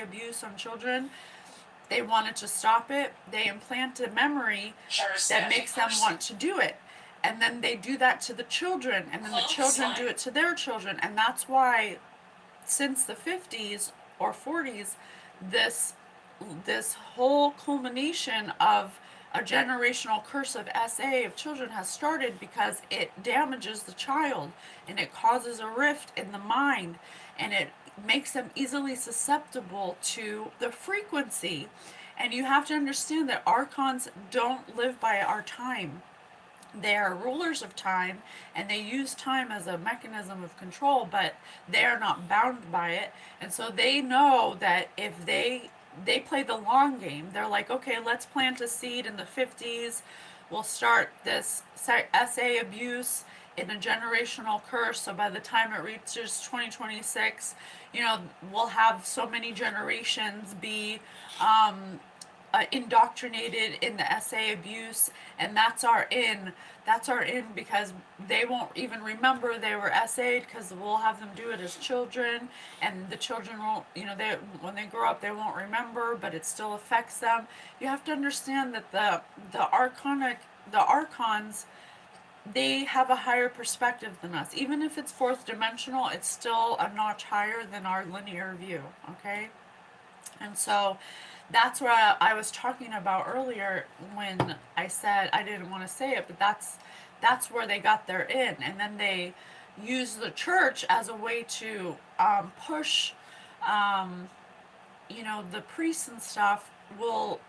abuse on children, they wanted to stop it, they implant a memory that makes them want to do it. And then they do that to the children, and then the children do it to their children. And that's why, since the 50s or 40s, this whole culmination of a generational curse of of children has started, because it damages the child, and it causes a rift in the mind, and it makes them easily susceptible to the frequency. And you have to understand that archons don't live by our time. They are rulers of time, and they use time as a mechanism of control, but they are not bound by it. And so they know that if they play the long game. They're like, okay, let's plant a seed in the 50s. We'll start this abuse in a generational curse. So by the time it reaches 2026, we'll have so many generations be indoctrinated in the abuse, and that's our in. That's our in, because they won't even remember they were because we'll have them do it as children, and the children won't, they when they grow up they won't remember, but it still affects them. You have to understand that the archons, they have a higher perspective than us. Even if it's fourth dimensional, it's still a notch higher than our linear view, okay? And so that's what I was talking about earlier when I said I didn't want to say it, but that's where they got their in, and then they use the church as a way to push, the priests and stuff. Will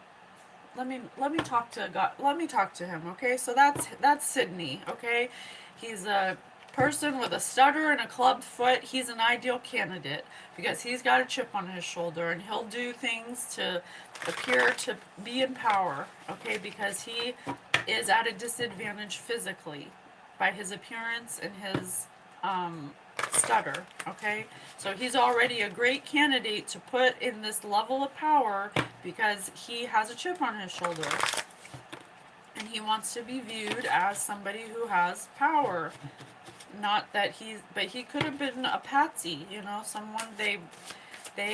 let me talk to God. Let me talk to him. Okay, so that's Sydney. Okay, he's a person with a stutter and a clubbed foot. He's an ideal candidate because he's got a chip on his shoulder, and he'll do things to appear to be in power. Okay, because he is at a disadvantage physically by his appearance and his stutter. Okay, so he's already a great candidate to put in this level of power because he has a chip on his shoulder, and he wants to be viewed as somebody who has power. Not that but he could have been a patsy, someone they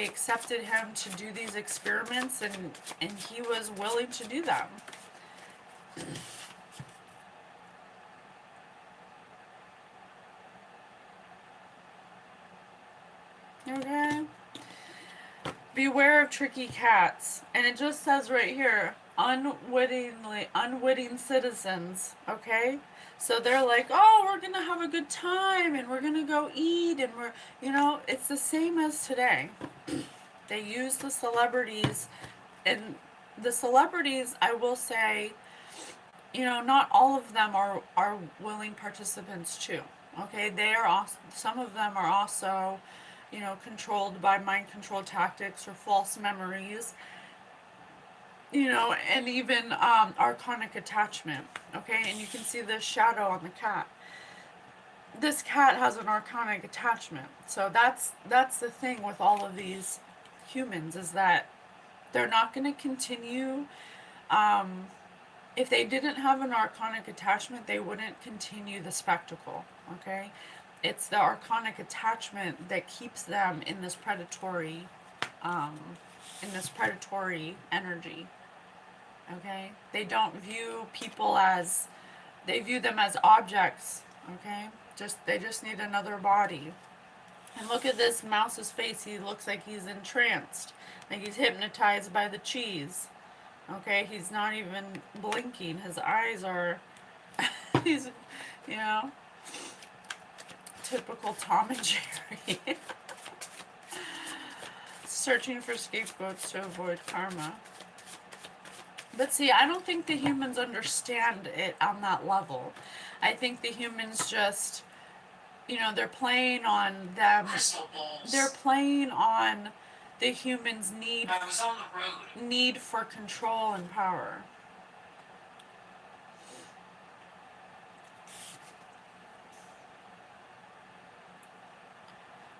accepted him to do these experiments, and he was willing to do them. Okay. Beware of tricky cats. And it just says right here, unwitting citizens, okay? So they're like, oh, we're gonna have a good time, and we're gonna go eat, and it's the same as today. They use the celebrities, and the celebrities, I will say, not all of them are willing participants too. Okay, they are also, some of them are also, controlled by mind control tactics or false memories, and even archonic attachment. Okay, and you can see this shadow on the cat. This cat has an archonic attachment. So that's the thing with all of these humans, is that they're not going to continue. If they didn't have an archonic attachment, they wouldn't continue the spectacle. Okay, it's the archonic attachment that keeps them um, in this predatory energy. Okay, they don't view people as, they view them as objects. Okay, they just need another body. And look at this mouse's face. He looks like he's entranced, like he's hypnotized by the cheese. Okay, he's not even blinking. His eyes are, he's, you know, typical Tom and Jerry. Searching for scapegoats to avoid karma. But see, I don't think the humans understand it on that level. I think the humans just, they're playing on them. Crystal balls. They're playing on the humans' I was on the road. need for control and power.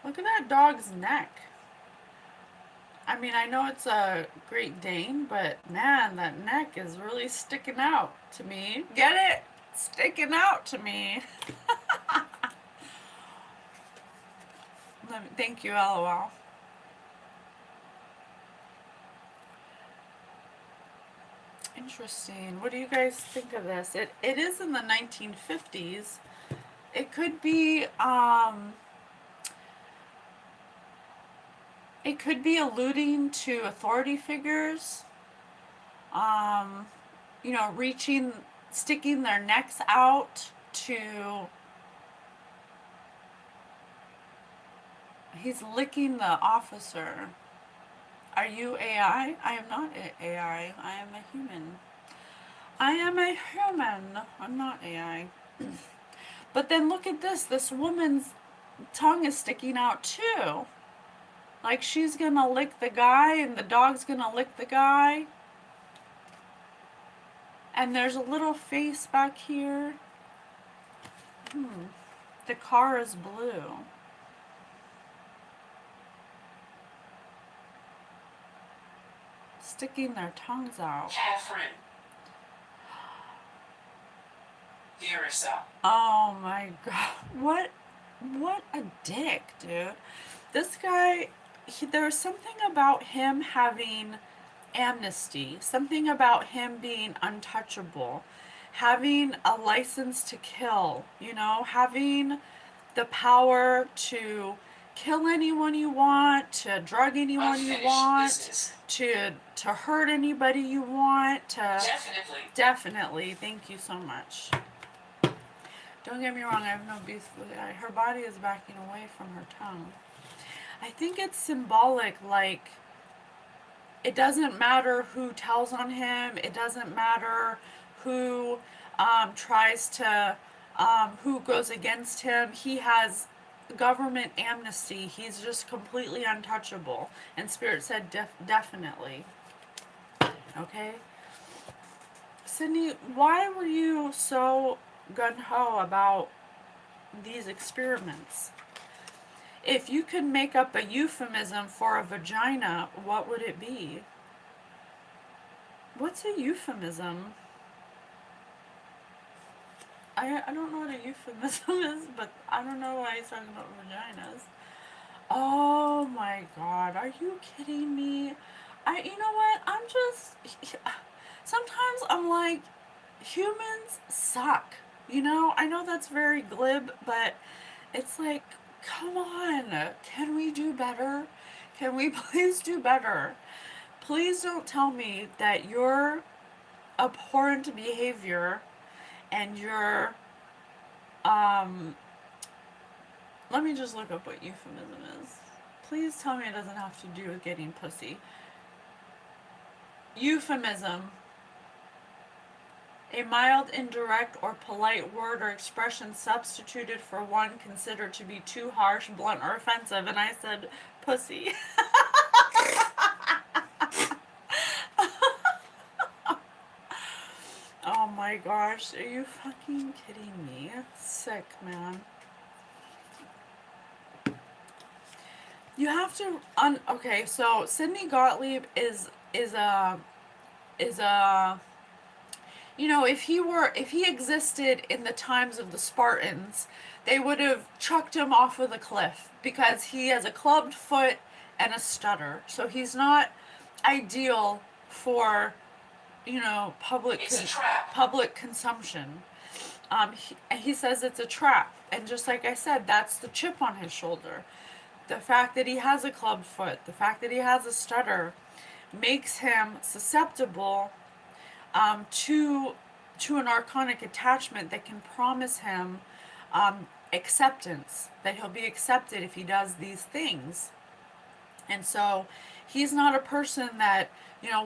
Look at that dog's neck. I mean, I know it's a Great Dane, but man, that neck is really sticking out to me. Get it? Sticking out to me. Thank you, LOL. Interesting. What do you guys think of this? It is in the 1950s. It could be alluding to authority figures, sticking their necks out to, he's licking the officer. Are you AI? I am not AI. I am a human. I am a human. I'm not AI. But then look at this. This woman's tongue is sticking out too. Like she's gonna lick the guy and the dog's gonna lick the guy. And there's a little face back here. The car is blue. Sticking their tongues out. Catherine. Theresa. Oh my god. What a dick, dude. This guy, there was something about him having amnesty, something about him being untouchable, having a license to kill, having the power to kill anyone you want, to drug anyone you want, to hurt anybody you want, to definitely. Thank you so much. Don't get me wrong, I have no beef with it. Her body is backing away from her tongue. I think it's symbolic, like, it doesn't matter who tells on him, it doesn't matter who tries to, who goes against him. He has government amnesty. He's just completely untouchable. And Spirit said definitely. Okay? Sydney, why were you so gung-ho about these experiments? If you could make up a euphemism for a vagina, what would it be? What's a euphemism? I don't know what a euphemism is, but I don't know why he's talking about vaginas. Oh my god, are you kidding me? You know what? Sometimes I'm like, humans suck. I know that's very glib, but it's like, come on, can we do better? Can we please do better? Please don't tell me that your abhorrent behavior and your, let me just look up what euphemism is. Please tell me it doesn't have to do with getting pussy. Euphemism A mild, indirect, or polite word or expression substituted for one considered to be too harsh, blunt, or offensive. And I said, pussy. Oh my gosh, are you fucking kidding me? Sick, man. You have to okay, so Sidney Gottlieb is a if he existed in the times of the Spartans, they would have chucked him off of the cliff because he has a clubbed foot and a stutter. So he's not ideal for, It's a trap. public consumption. He says it's a trap, and just like I said, that's the chip on his shoulder. The fact that he has a clubbed foot, the fact that he has a stutter, makes him susceptible to an archonic attachment that can promise him acceptance, that he'll be accepted if he does these things. And so he's not a person that,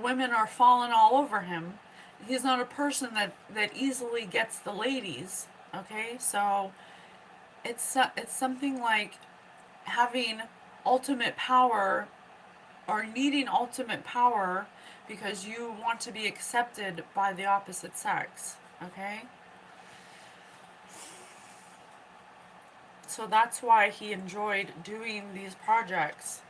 women are falling all over him. He's not a person that easily gets the ladies. Okay, so it's something like having ultimate power or needing ultimate power because you want to be accepted by the opposite sex. Okay? So that's why he enjoyed doing these projects.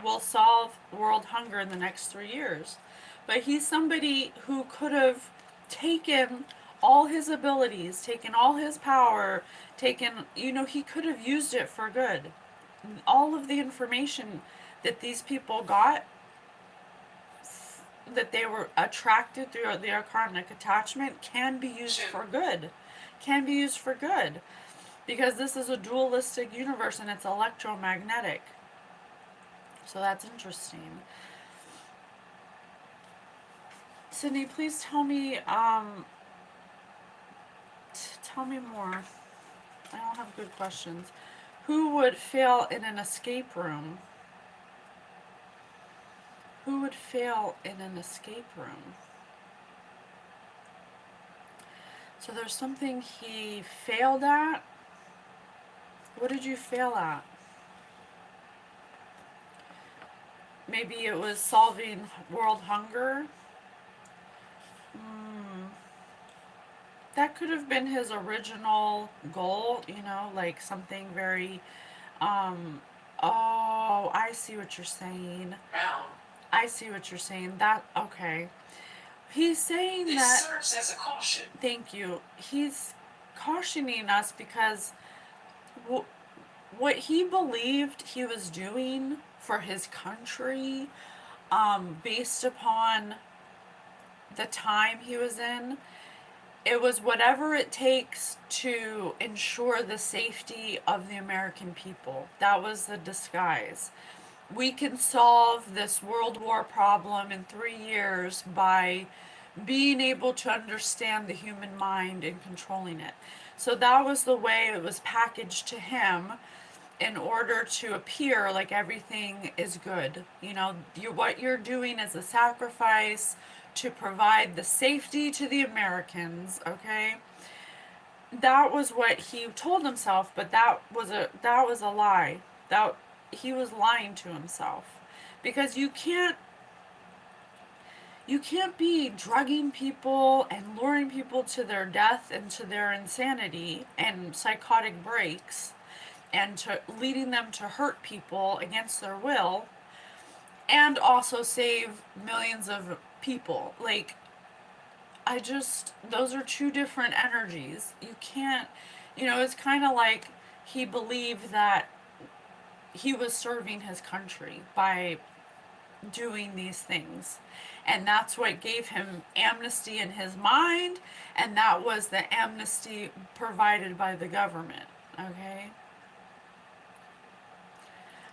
We'll solve world hunger in the next 3 years. But he's somebody who could have taken all his abilities, taken all his power, he could have used it for good. All of the information that these people got, that they were attracted through the archonic attachment, can be used for good. Can be used for good. Because this is a dualistic universe and it's electromagnetic. So that's interesting. Sydney, please tell me more. I don't have good questions. Who would fail in an escape room? Who would fail in an escape room? So there's something he failed at. What did you fail at? Maybe it was solving world hunger. That could have been his original goal, like something very, oh, I see what you're saying. Brown. I see what you're saying. Okay. He's saying This that. serves as a caution. Thank you. He's cautioning us because what he believed he was doing for his country, based upon the time he was in, it was whatever it takes to ensure the safety of the American people. That was the disguise. We can solve this World War problem in 3 years by being able to understand the human mind and controlling it. So that was the way it was packaged to him in order to appear like everything is good. What you're doing is a sacrifice to provide the safety to the Americans, okay? That was what he told himself, but that was a lie. That he was lying to himself. Because you can't be drugging people and luring people to their death and to their insanity and psychotic breaks and to leading them to hurt people against their will and also save millions of people. Like, those are two different energies. You can't, it's kind of like he believed that he was serving his country by doing these things. And that's what gave him amnesty in his mind, and that was the amnesty provided by the government, okay?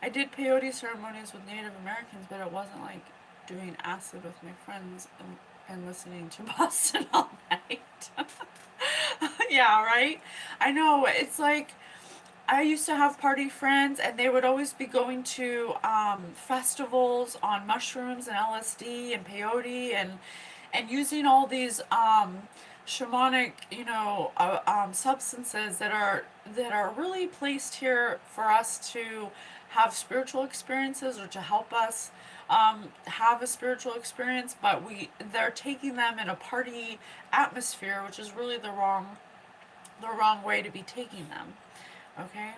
I did peyote ceremonies with Native Americans, but it wasn't like doing acid with my friends and listening to Boston all night. Yeah, right? I know, it's like, I used to have party friends, and they would always be going to festivals on mushrooms and LSD and peyote and using all these shamanic, substances that are really placed here for us to have spiritual experiences or to help us have a spiritual experience, but they're taking them in a party atmosphere, which is really the wrong way to be taking them. Okay,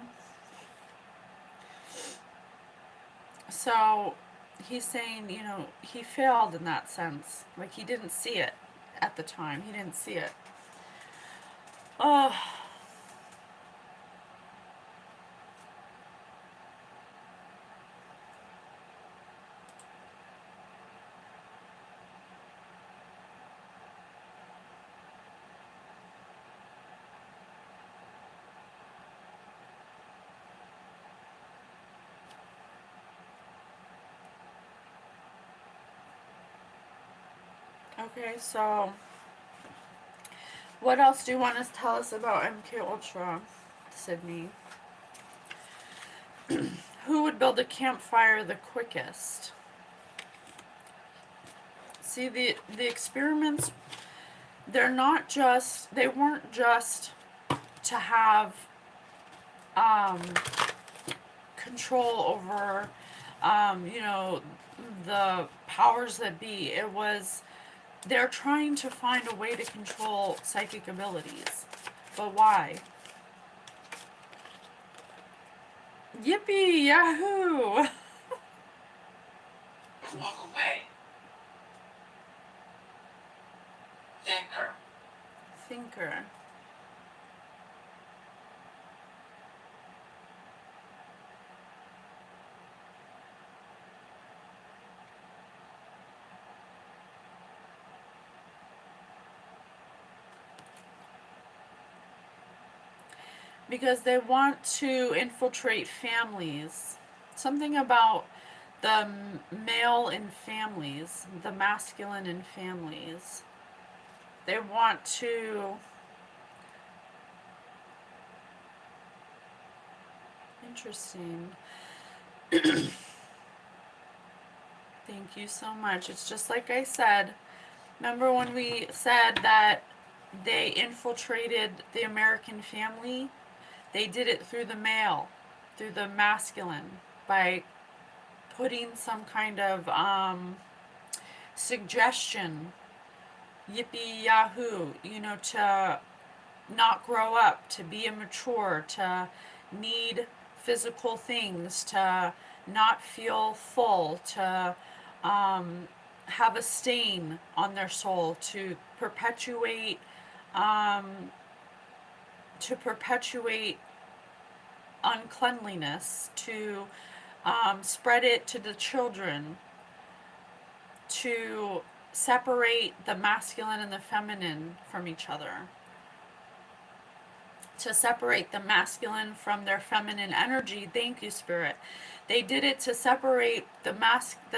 so he's saying, he failed in that sense. Like, he didn't see it at the time. He didn't see it. Oh, okay, so what else do you want to tell us about MKUltra, Sydney? Who would build a campfire the quickest? See, the experiments, they weren't just to have um, control over, the powers that be. They're trying to find a way to control psychic abilities. But why? Yippee! Yahoo! Walk away. Thinker. Thinker. Because they want to infiltrate families. Something about the male in families, the masculine in families. They want to. Interesting. Thank you so much. It's just like I said. Remember when we said that they infiltrated the American family? They did it through the male, through the masculine, by putting some kind of suggestion, yippee yahoo, to not grow up, to be immature, to need physical things, to not feel full, to have a stain on their soul, um, to perpetuate uncleanliness, to spread it to the children, to separate the masculine and the feminine from each other, to separate the masculine from their feminine energy. Thank you, Spirit. They did it to separate the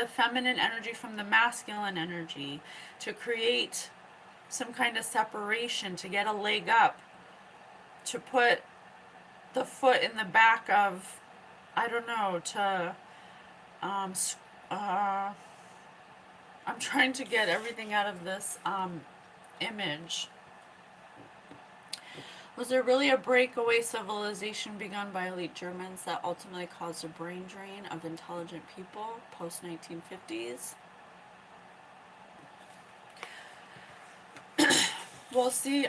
feminine energy from the masculine energy, to create some kind of separation, to get a leg up, to put the foot in the back of, I don't know, to I'm trying to get everything out of this image. Was there really a breakaway civilization begun by elite Germans that ultimately caused a brain drain of intelligent people post 1950s? Well, see,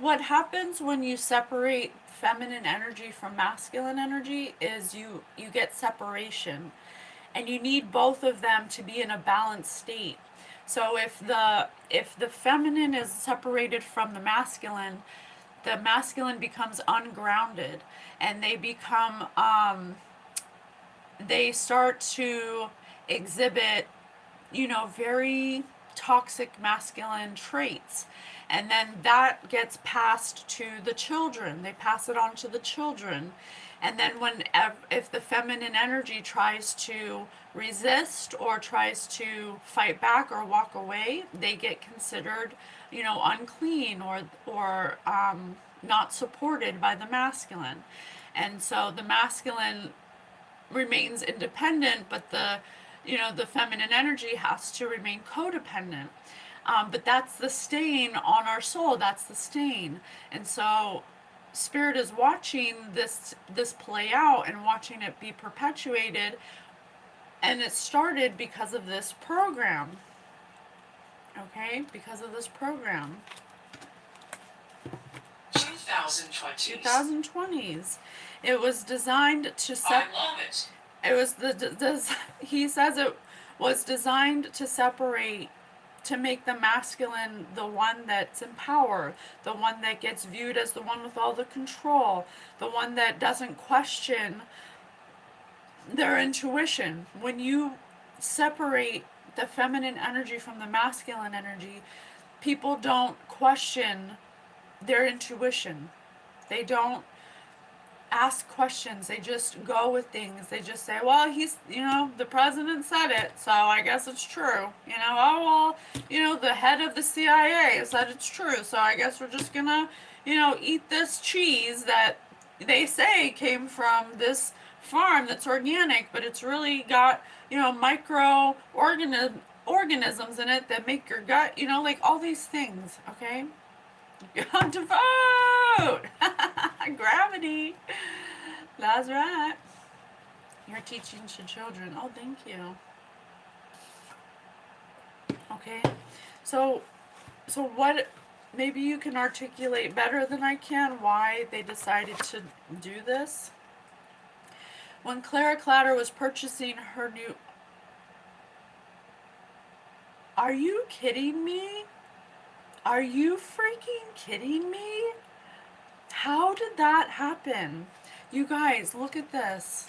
what happens when you separate feminine energy from masculine energy is you get separation, and you need both of them to be in a balanced state. So if the feminine is separated from the masculine becomes ungrounded, and they start to exhibit, very toxic masculine traits. And then that gets passed to the children. They pass it on to the children. And then if the feminine energy tries to resist or tries to fight back or walk away, they get considered, unclean or not supported by the masculine. And so the masculine remains independent, but the feminine energy has to remain codependent. But that's the stain on our soul. That's the stain. And so spirit is watching this play out and watching it be perpetuated, and it started because of this program. Okay? Because of this program. 2020s. 2020s. It was designed to I love it. it was he says it was designed to separate, to make the masculine the one that's in power, the one that gets viewed as the one with all the control, the one that doesn't question their intuition. When you separate the feminine energy from the masculine energy, people don't question their intuition. They don't ask questions. They just go with things. They just say, well, he's, the president said it, so I guess it's true. Oh, well, the head of the CIA said it's true, so I guess we're just gonna, eat this cheese that they say came from this farm that's organic, but it's really got, organisms in it that make your gut, like all these things, okay? You have to vote! Gravity! That's right. You're teaching to children. Oh, thank you. Okay. So what, maybe you can articulate better than I can why they decided to do this? When Clara Clatter was purchasing her new... Are you kidding me? Are you freaking kidding me? How did that happen? You guys, look at this.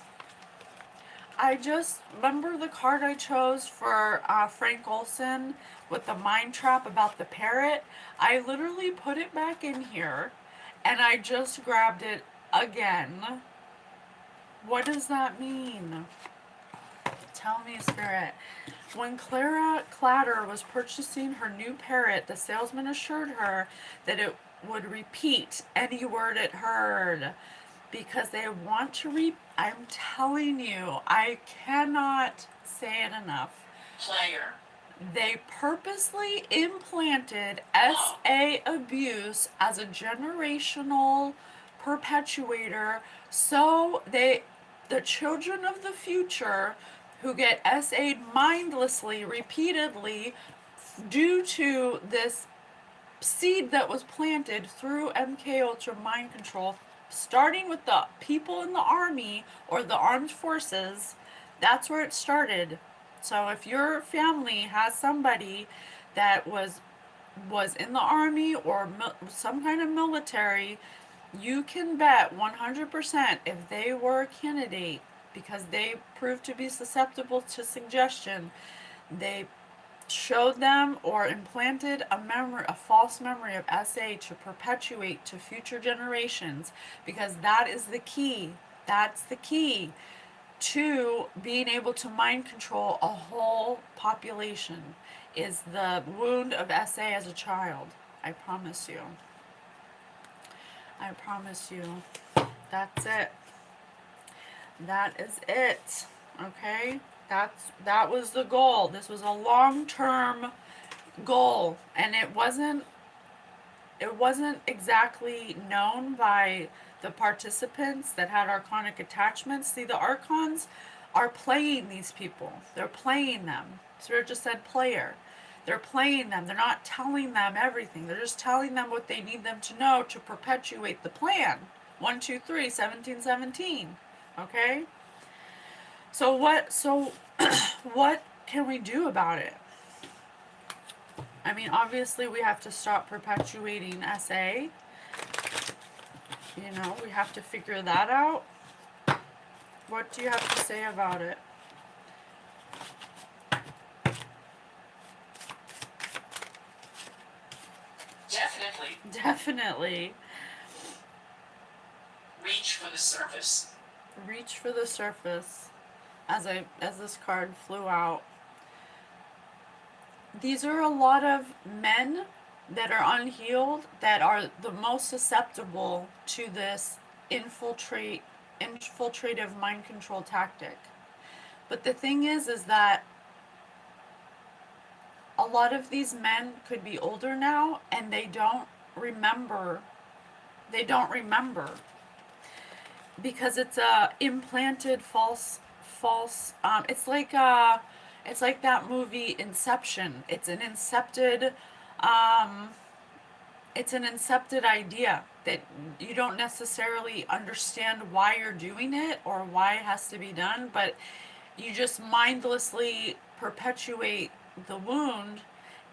I just remember the card I chose for Frank Olson with the mind trap about the parrot. I literally put it back in here and I just grabbed it again. What does that mean? Tell me, Spirit. When Clara Clatter was purchasing her new parrot, the salesman assured her that it would repeat any word it heard because they want to I'm telling you, I cannot say it enough. Player. They purposely implanted SA abuse as a generational perpetuator so the children of the future who get SA'd mindlessly, repeatedly, due to this seed that was planted through MKUltra mind control, starting with the people in the army or the armed forces. That's where it started. So if your family has somebody that was in the army or some kind of military, you can bet 100% if they were a candidate, because they proved to be susceptible to suggestion, they showed them or implanted a false memory of SA to perpetuate to future generations, because that is the key. That's the key to being able to mind control a whole population, is the wound of SA as a child. I promise you. I promise you. That's it. That is it. Okay? That was the goal. This was a long-term goal, and it wasn't exactly known by the participants that had archonic attachments. See, the archons are playing these people. They're playing them. Spirit just said player. They're playing them. They're not telling them everything. They're just telling them what they need them to know to perpetuate the plan. 1, 2, 3, 17, 17. Okay? So what can we do about it? I mean, obviously we have to stop perpetuating SA. We have to figure that out. What do you have to say about it? Definitely. Definitely. Reach for the surface. Reach for the surface. As this card flew out. These are a lot of men that are unhealed that are the most susceptible to this infiltrative mind control tactic. But the thing is that a a lot of these men could be older now and they don't remember. They don't remember because it's a implanted false. It's like that movie Inception. Um, it's an incepted idea that you don't necessarily understand why you're doing it or why it has to be done, but you just mindlessly perpetuate the wound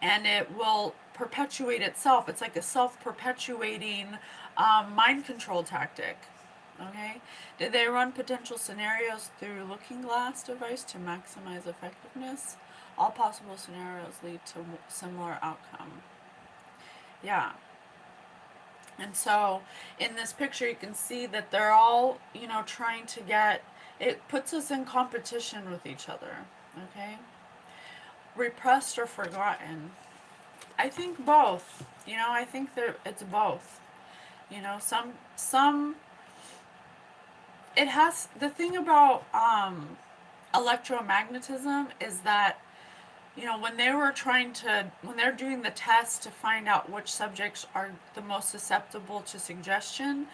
and it will perpetuate itself. It's like a self perpetuating mind control tactic. Okay? Did they run potential scenarios through looking glass device to maximize effectiveness? All possible scenarios lead to similar outcome. Yeah. And so in this picture, you can see that they're all, trying to get, it puts us in competition with each other. Okay? Repressed or forgotten? I think both. I think that it's both. Some, it has, the thing about electromagnetism is that when they're doing the test to find out which subjects are the most susceptible to suggestion,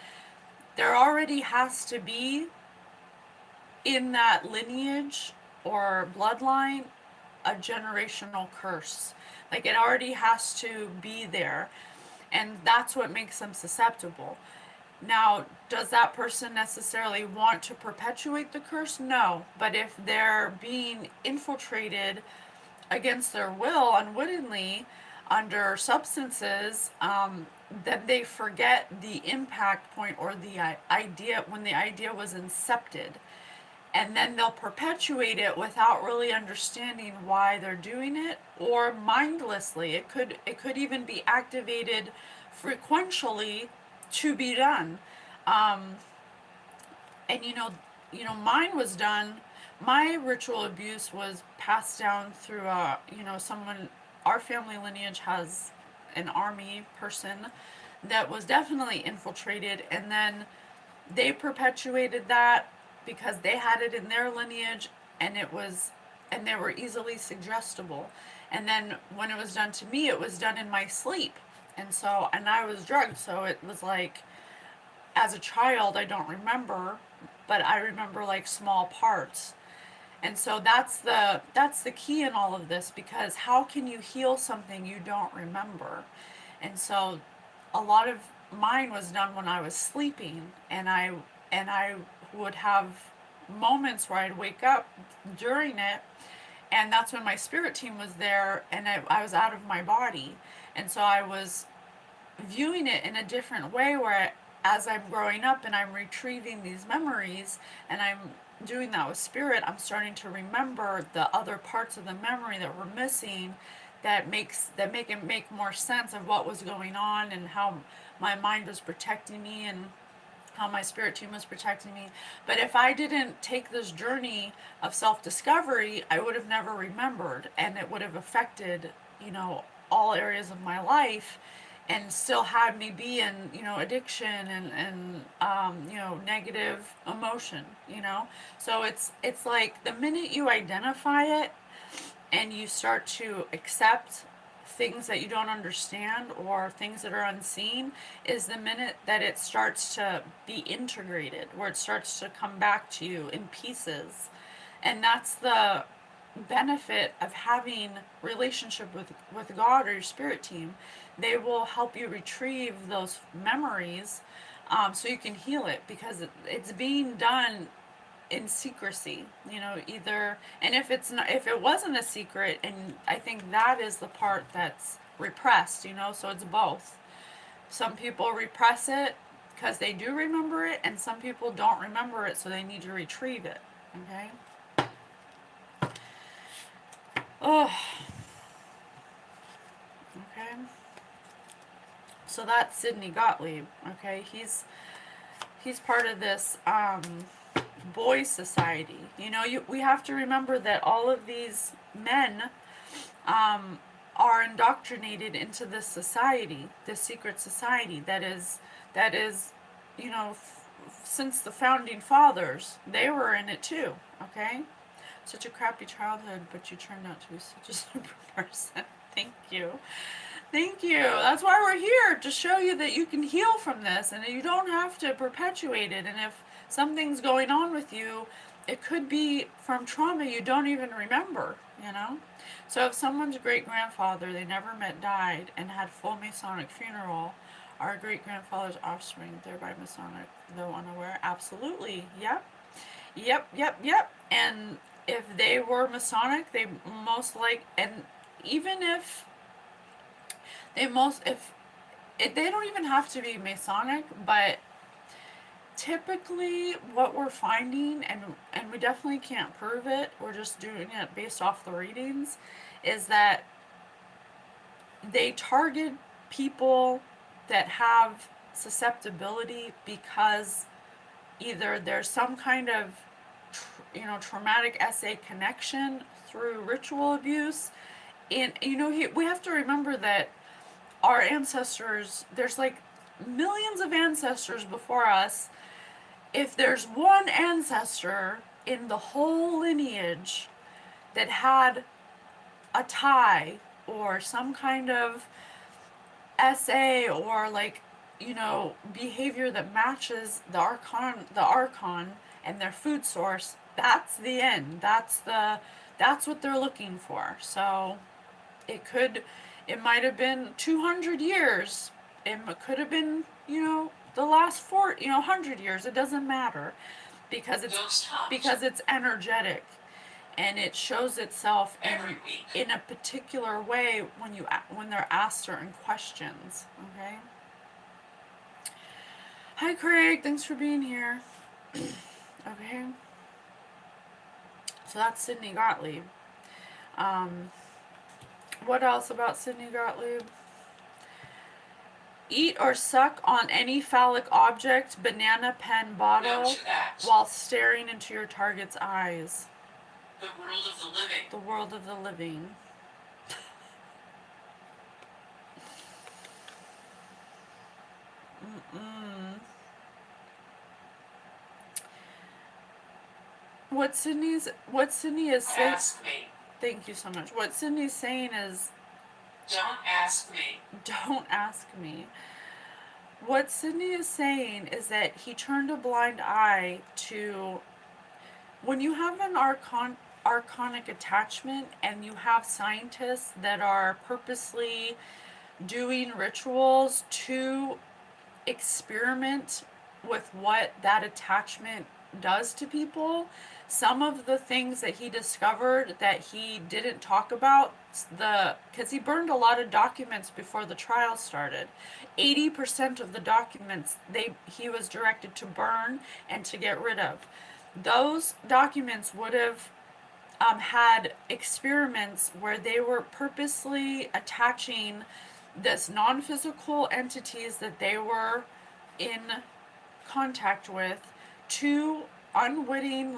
there already has to be in that lineage or bloodline a generational curse. Like it already has to be there, and that's what makes them susceptible. Now, does that person necessarily want to perpetuate the curse? No. But if they're being infiltrated against their will, unwittingly, under substances, then they forget the impact point or the idea when the idea was incepted. And then they'll perpetuate it without really understanding why they're doing it, or mindlessly. It could even be activated frequentially to be done. Um, and mine was done. My ritual abuse was passed down through someone. Our family lineage has an army person that was definitely infiltrated, and then they perpetuated that because they had it in their lineage, and they were easily suggestible. And then when it was done to me, it was done in my sleep. And I was drugged, so it was like, as a child, I don't remember, but I remember like small parts. And so that's the key in all of this, because how can you heal something you don't remember? And so a lot of mine was done when I was sleeping, and I would have moments where I'd wake up during it, and that's when my spirit team was there, and I was out of my body. And so I was viewing it in a different way, where as I'm growing up and I'm retrieving these memories and I'm doing that with spirit, I'm starting to remember the other parts of the memory that were missing, that make it make more sense of what was going on and how my mind was protecting me and how my spirit team was protecting me. But if I didn't take this journey of self-discovery, I would have never remembered, and it would have affected, all areas of my life, and still had me be in, addiction and negative emotion. So it's like the minute you identify it and you start to accept things that you don't understand or things that are unseen, is the minute that it starts to be integrated, where it starts to come back to you in pieces. And that's the benefit of having relationship with God or your spirit team. They will help you retrieve those memories, so you can heal it, because it's being done in secrecy, either. And if it wasn't a secret, and I think that is the part that's repressed, so it's both. Some people repress it because they do remember it, and some people don't remember it, so they need to retrieve it. Okay. Oh, okay. So that's Sidney Gottlieb. Okay, he's part of this boys society. We have to remember that all of these men are indoctrinated into this society, this secret society that is since the founding fathers, they were in it too. Okay. Such a crappy childhood, but you turned out to be such a super person. Thank you. Thank you. That's why we're here, to show you that you can heal from this and that you don't have to perpetuate it. And if something's going on with you, it could be from trauma you don't even remember, you know? So if someone's great grandfather they never met died and had full Masonic funeral, our great grandfather's offspring, thereby Masonic, though unaware, absolutely. Yep. Yep, yep, yep. And if they were Masonic, they most like, and even if they don't even have to be Masonic, but typically what we're finding, and we definitely can't prove it, we're just doing it based off the readings, is that they target people that have susceptibility because either there's some kind of traumatic SA connection through ritual abuse. And we have to remember that our ancestors, there's like millions of ancestors before us. If there's one ancestor in the whole lineage that had a tie or some kind of SA or like behavior that matches the archon and their food source, that's the end. That's what they're looking for. So it might have been 200 years. It could have been, the last 100 years. It doesn't matter because it's energetic, and it shows itself in a particular way when they're asked certain questions. Okay. Hi, Craig. Thanks for being here. Okay. So that's Sydney Gottlieb. What else about Sydney Gottlieb? Eat or suck on any phallic object, banana, pen, bottle, while staring into your target's eyes. The world of the living. The world of the living. What Sydney is saying. Ask me. Thank you so much. What Sydney's saying is, don't ask me. Don't ask me. What Sydney is saying is that he turned a blind eye to, when you have an archonic attachment and you have scientists that are purposely doing rituals to experiment with what that attachment does to people. Some of the things that he discovered that he didn't talk about, because he burned a lot of documents before the trial started. 80% of the documents he was directed to burn and to get rid of. Those documents would have had experiments where they were purposely attaching this non-physical entities that they were in contact with to unwitting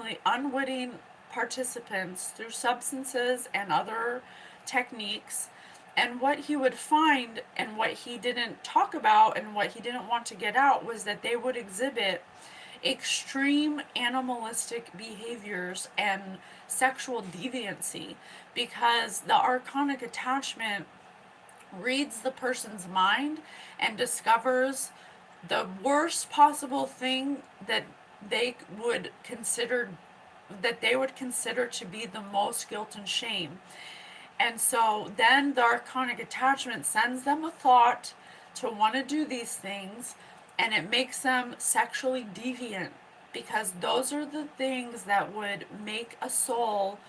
participants through substances and other techniques. And what he would find, and what he didn't talk about and what he didn't want to get out, was that they would exhibit extreme animalistic behaviors and sexual deviancy, because the archonic attachment reads the person's mind and discovers the worst possible thing that they would consider to be the most guilt and shame. And so then the archonic attachment sends them a thought to want to do these things, and it makes them sexually deviant, because those are the things that would make a soul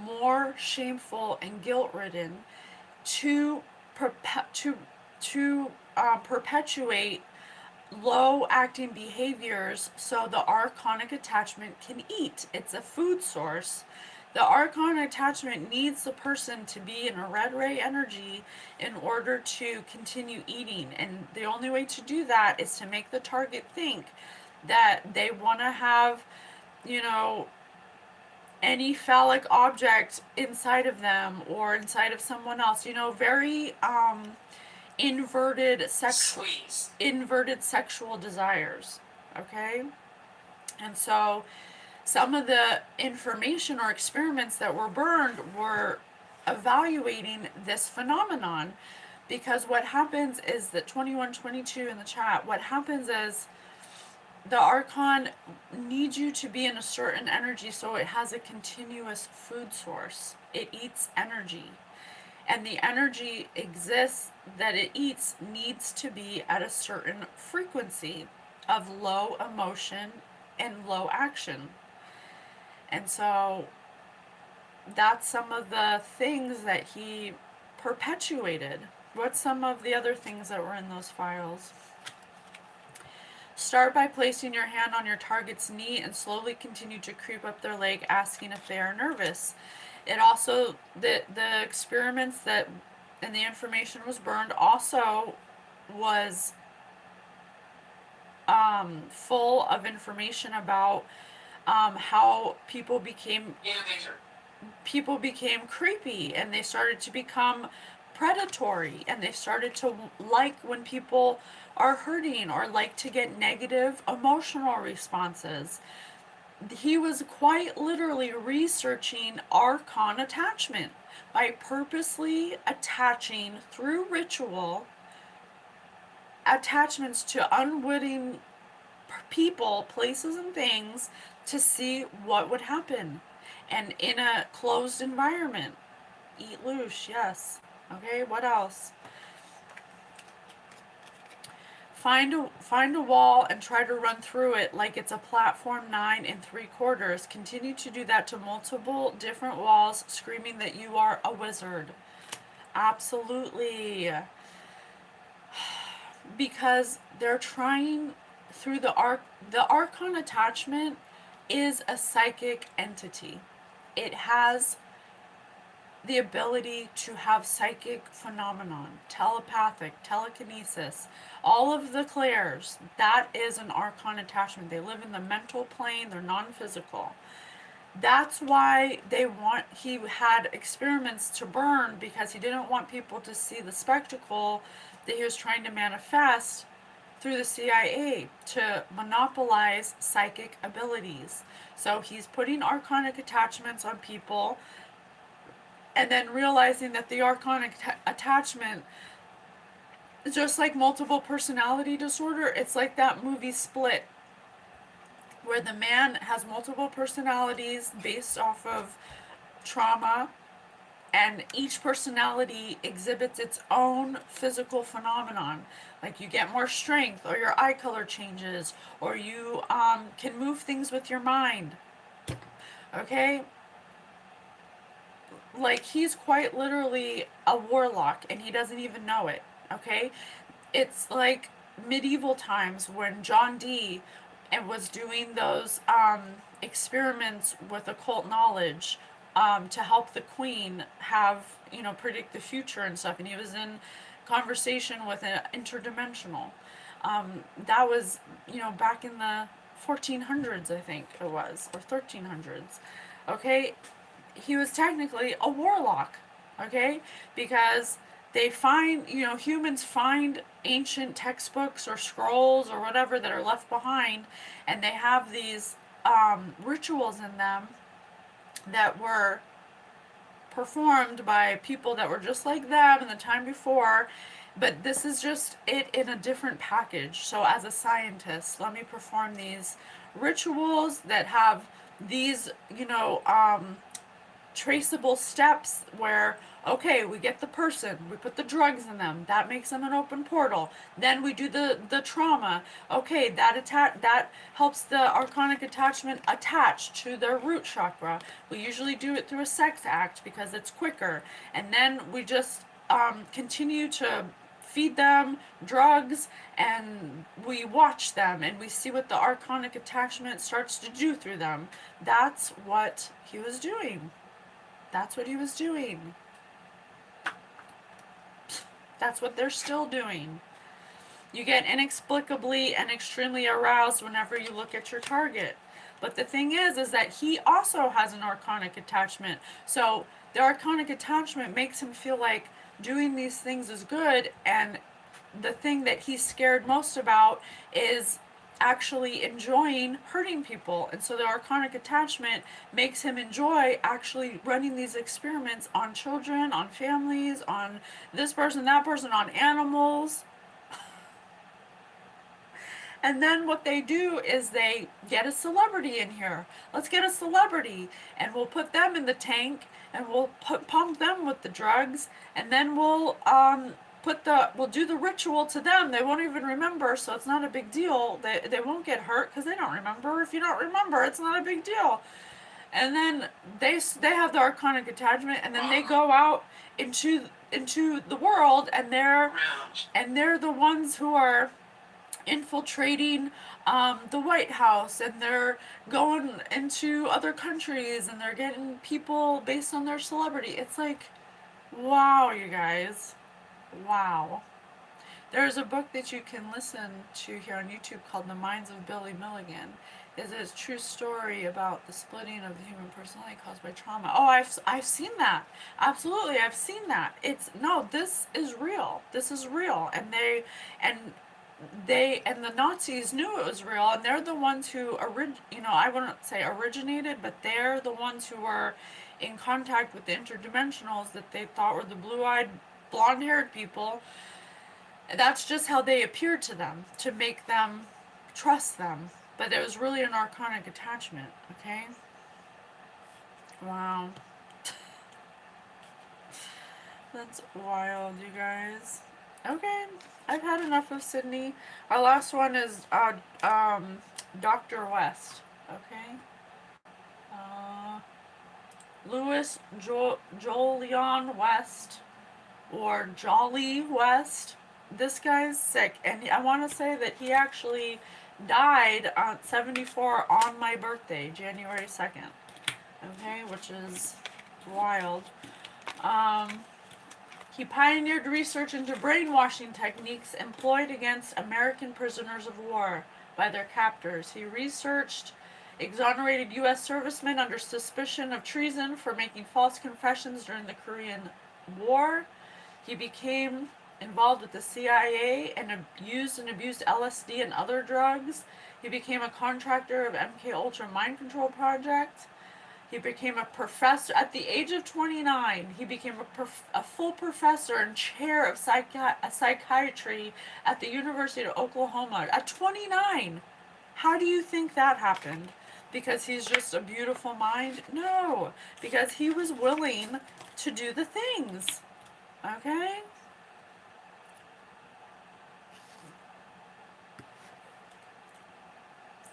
more shameful and guilt-ridden to perpetuate low acting behaviors so the archonic attachment can eat. It's a food source. The archonic attachment needs the person to be in a red ray energy in order to continue eating, and the only way to do that is to make the target think that they want to have, any phallic object inside of them or inside of someone else, very inverted sexual desires. Okay? And so some of the information or experiments that were burned were evaluating this phenomenon, because what happens is that 2122 in the chat, what happens is the archon needs you to be in a certain energy so it has a continuous food source. It eats energy. And the energy exists that it eats needs to be at a certain frequency of low emotion and low action. And so that's some of the things that he perpetuated. What's some of the other things that were in those files? Start by placing your hand on your target's knee and slowly continue to creep up their leg, asking if they are nervous. It also, the experiments that, and the information was burned also was full of information about how people became creepy, and they started to become predatory, and they started to like when people are hurting, or like to get negative emotional responses. He was quite literally researching archon attachment by purposely attaching through ritual attachments to unwitting people, places, and things to see what would happen. And in a closed environment. Eat loose, yes. Okay, what else? Find a wall and try to run through it like it's a platform 9 3/4. Continue to do that to multiple different walls, screaming that you are a wizard. Absolutely. Because they're trying through the archon attachment is a psychic entity. It has the ability to have psychic phenomenon, telepathic, telekinesis, all of the clairs. That is an archon attachment. They live in the mental plane, they're non-physical. That's why he had experiments to burn, because he didn't want people to see the spectacle that he was trying to manifest through the CIA to monopolize psychic abilities. So he's putting archonic attachments on people, and then realizing that the archonic attachment, just like multiple personality disorder, it's like that movie Split, where the man has multiple personalities based off of trauma, and each personality exhibits its own physical phenomenon. Like you get more strength, or your eye color changes, or you can move things with your mind. Okay? Like he's quite literally a warlock, and he doesn't even know it. Okay? It's like medieval times when John Dee and was doing those experiments with occult knowledge to help the queen have, predict the future and stuff. And he was in conversation with an interdimensional. That was, back in the 1400s, I think it was, or 1300s. Okay? He was technically a warlock. Okay? Because they find, humans find ancient textbooks or scrolls or whatever that are left behind, and they have these rituals in them that were performed by people that were just like them in the time before, but this is just it in a different package. So as a scientist, let me perform these rituals that have these, traceable steps where, okay, we get the person, we put the drugs in them, that makes them an open portal, then we do the trauma, okay, that helps the archonic attachment attach to their root chakra. We usually do it through a sex act because it's quicker, and then we just continue to feed them drugs, and we watch them, and we see what the archonic attachment starts to do through them. That's what he was doing. That's what he was doing. That's what they're still doing. You get inexplicably and extremely aroused whenever you look at your target. But the thing is that he also has an archonic attachment. So the archonic attachment makes him feel like doing these things is good, and the thing that he's scared most about is actually enjoying hurting people. And so the archonic attachment makes him enjoy actually running these experiments on children, on families, on this person, that person, on animals. And then what they do is they get a celebrity in here. Let's get a celebrity, and we'll put them in the tank, and we'll pump them with the drugs, and then we'll do the ritual to them. They won't even remember, so it's not a big deal. They won't get hurt because they don't remember. If you don't remember, it's not a big deal. And then they have the archonic attachment, and then they go out into the world, and they're the ones who are infiltrating the White House, and they're going into other countries, and they're getting people based on their celebrity. It's like, wow, you guys. Wow. There's a book that you can listen to here on YouTube called The Minds of Billy Milligan. It's a true story about the splitting of the human personality caused by trauma. Oh, I've seen that. Absolutely, I've seen that. This is real. This is real. And the Nazis knew it was real, and they're the ones who I wouldn't say originated, but they're the ones who were in contact with the interdimensionals that they thought were the blue-eyed, blonde-haired people. That's just how they appeared to them, to make them trust them. But it was really an archonic attachment, okay? Wow. That's wild, you guys. Okay, I've had enough of Sydney. Our last one is Dr. West. Okay. Louis Jolion West, or Jolly West. This guy's sick, and I want to say that he actually died on 74 on my birthday, January 2nd. Okay, which is wild. He pioneered research into brainwashing techniques employed against American prisoners of war by their captors. He researched exonerated U.S. servicemen under suspicion of treason for making false confessions during the Korean War. He became involved with the CIA and used and abused LSD and other drugs. He became a contractor of MKUltra mind control project. He became a professor at the age of 29. He became a full professor and chair of psychiatry at the University of Oklahoma at 29. How do you think that happened? Because he's just a beautiful mind? No, because he was willing to do the things. Okay?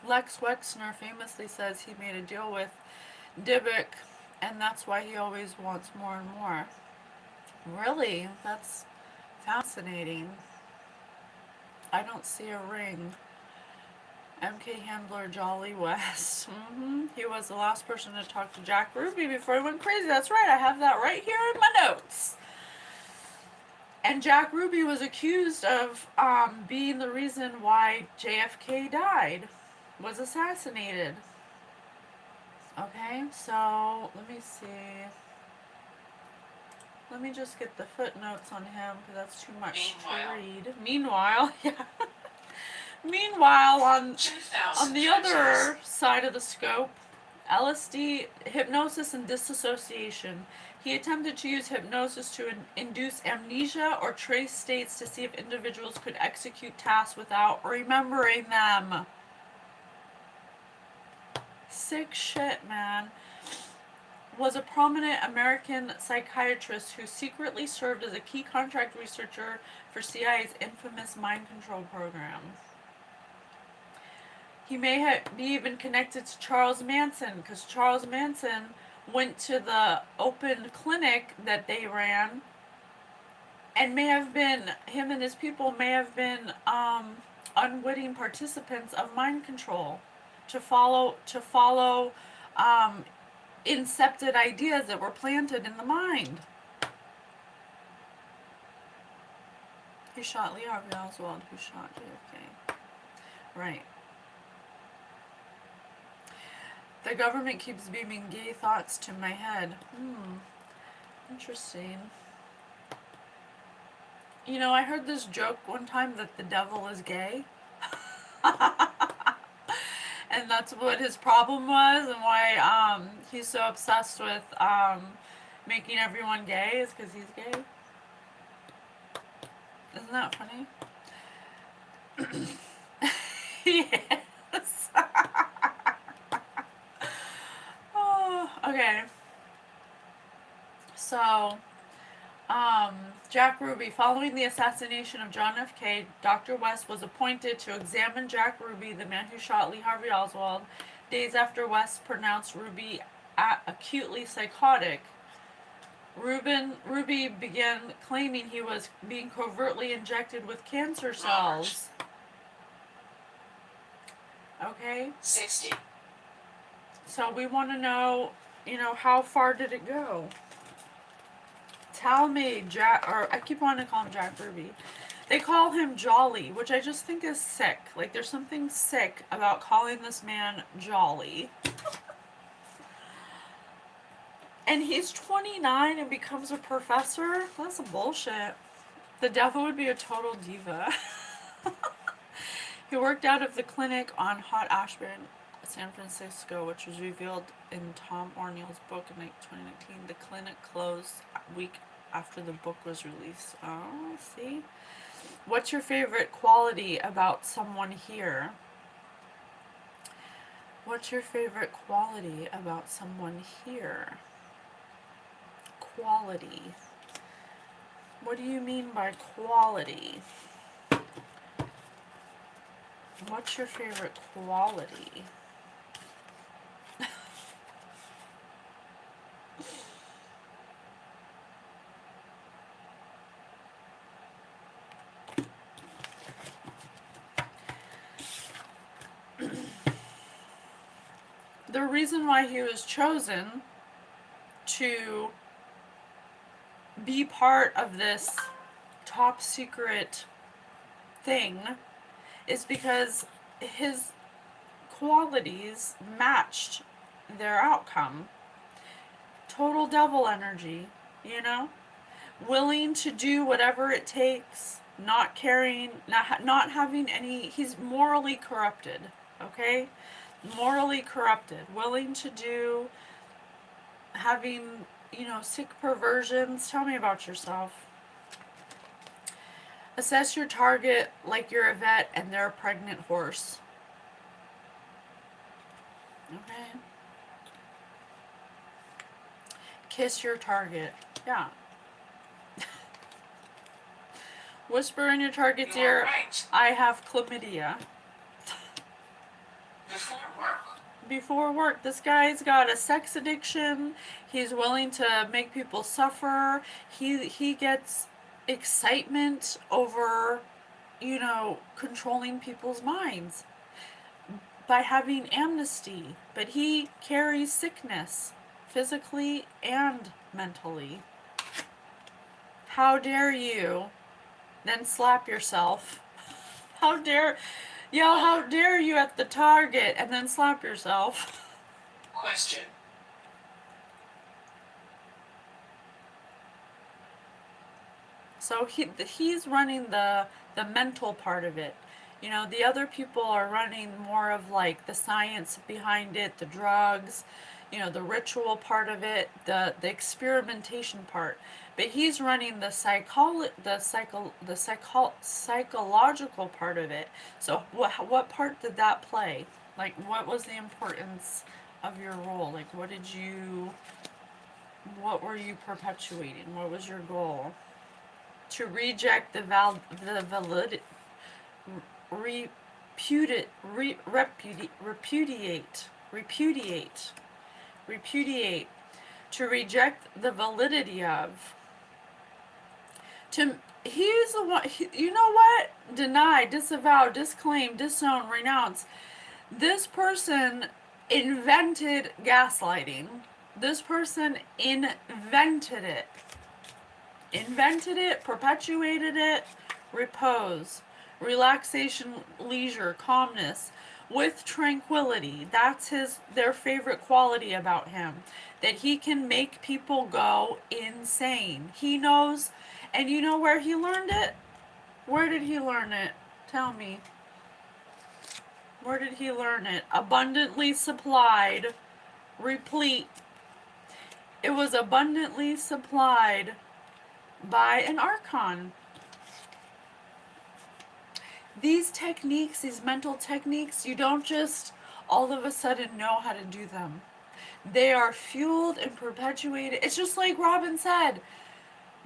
Lex Wexner famously says he made a deal with Dybbuk, and that's why he always wants more and more. Really? That's fascinating. I don't see a ring. MK handler Jolly West. He was the last person to talk to Jack Ruby before he went crazy. That's right, I have that right here in my notes. And Jack Ruby was accused of being the reason why JFK died, was assassinated. Okay, so let me see. Let me just get the footnotes on him because that's too much to read. Meanwhile, yeah. Meanwhile, on the other side of the scope, LSD, hypnosis, and disassociation. He attempted to use hypnosis to induce amnesia or trace states to see if individuals could execute tasks without remembering them. Sick shit, man. Was a prominent American psychiatrist who secretly served as a key contract researcher for CIA's infamous mind control program. He may be even connected to Charles Manson, because Charles Manson went to the open clinic that they ran, and him and his people may have been unwitting participants of mind control to follow incepted ideas that were planted in the mind. He shot Lee Harvey Oswald, who shot JFK. Right. The government keeps beaming gay thoughts to my head. Interesting. You know, I heard this joke one time that the devil is gay. that's what his problem was, and why he's so obsessed with making everyone gay is because he's gay. Isn't that funny? Yes. Oh, okay. So, Jack Ruby. Following the assassination of John F. K., Dr. West was appointed to examine Jack Ruby, the man who shot Lee Harvey Oswald. Days after West pronounced Ruby acutely psychotic, Ruby began claiming he was being covertly injected with cancer cells. Okay? 60. So we want to know, how far did it go? Tell me, Jack, or I keep wanting to call him Jack Ruby. They call him Jolly, which I just think is sick. Like, there's something sick about calling this man Jolly. And he's 29 and becomes a professor? That's some bullshit. The devil would be a total diva. He worked out of the clinic on Hot Ashburn, San Francisco, which was revealed in Tom O'Neill's book in 2019. The clinic closed a week after the book was released. Oh, see? What's your favorite quality about someone here? What's your favorite quality about someone here? Quality. What do you mean by quality? What's your favorite quality? The reason why he was chosen to be part of this top secret thing is because his qualities matched their outcome. Total devil energy, willing to do whatever it takes, not caring, not having any, he's morally corrupted, okay? Morally corrupted, willing to do, having, sick perversions. Tell me about yourself. Assess your target like you're a vet and they're a pregnant horse. Okay. Kiss your target. Yeah. Whisper in your target's ear, Right. I have chlamydia. Before work. This guy's got a sex addiction. He's willing to make people suffer. He gets excitement over, controlling people's minds by having amnesty. But he carries sickness, physically and mentally. How dare you then slap yourself? How dare you at the target and then slap yourself? Question. So he's running the mental part of it. The other people are running more of like the science behind it, the drugs, the ritual part of it, the experimentation part. But he's running the psychological part of it. So what part did that play? Like, what was the importance of your role? Like, what were you perpetuating? What was your goal? To reject repudiate, to reject the validity of. He's the one, you know what? Deny, disavow, disclaim, disown, renounce. This person invented gaslighting. This person invented it. Perpetuated it. Repose, relaxation, leisure, calmness, with tranquility. That's their favorite quality about him. That he can make people go insane. He knows, and you know where he learned it? Where did he learn it? Tell me. Where did he learn it? Abundantly supplied, replete. It was abundantly supplied by an archon. These techniques, these mental techniques, you don't just all of a sudden know how to do them. They are fueled and perpetuated. It's just like Robin said.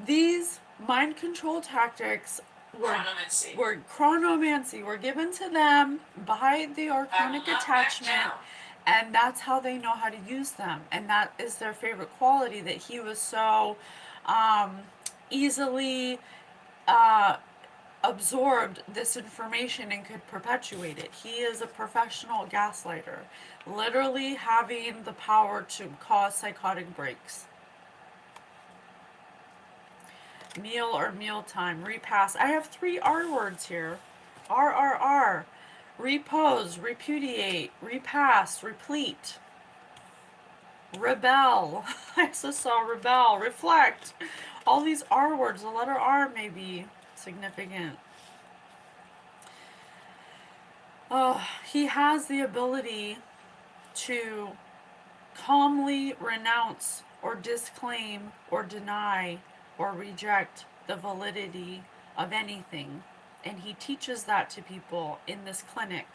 These mind control tactics were chronomancy, were given to them by the archonic attachment, and that's how they know how to use them. And that is their favorite quality, that he was so easily absorbed this information and could perpetuate it. He is a professional gaslighter, literally having the power to cause psychotic breaks. Meal or mealtime, repass. I have 3 R words here. RRR. Repose, repudiate, repass, replete. Rebel. I also saw rebel, reflect. All these R words, the letter R may be significant. Oh, he has the ability to calmly renounce or disclaim or deny or reject the validity of anything. And he teaches that to people in this clinic.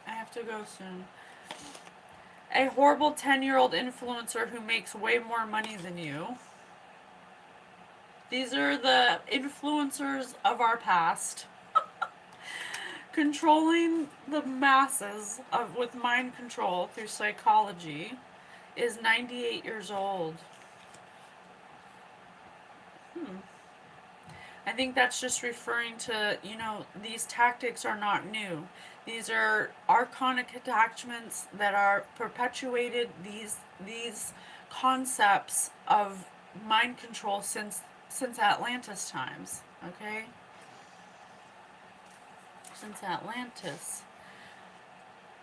I have to go soon. A horrible 10-year-old influencer who makes way more money than you. These are the influencers of our past. Controlling the masses with mind control through psychology is 98 years old. I think that's just referring to, these tactics are not new. These are archonic attachments that are perpetuated, these concepts of mind control since Atlantis times, okay? Since Atlantis.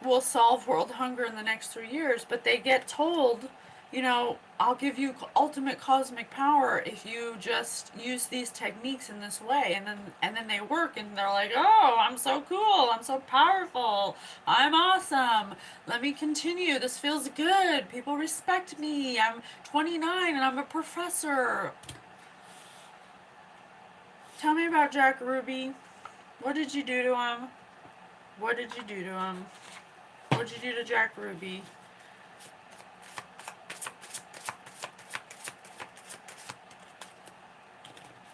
Will solve world hunger in the next 3 years, but they get told, I'll give you ultimate cosmic power if you just use these techniques in this way, and then they work, and they're like, oh, I'm so cool, I'm so powerful, I'm awesome, let me continue, this feels good, people respect me, I'm 29 and I'm a professor. Tell me about Jack Ruby. What did you do to him? What did you do to him? What'd you do to Jack Ruby?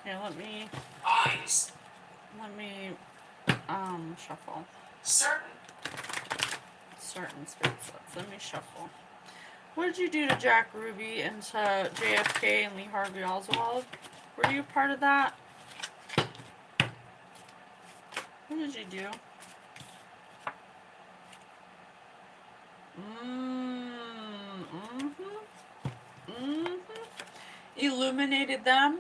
Here, let me shuffle. Certain spirits. Let me shuffle. What did you do to Jack Ruby and to JFK and Lee Harvey Oswald? Were you part of that? What did you do? Illuminated them,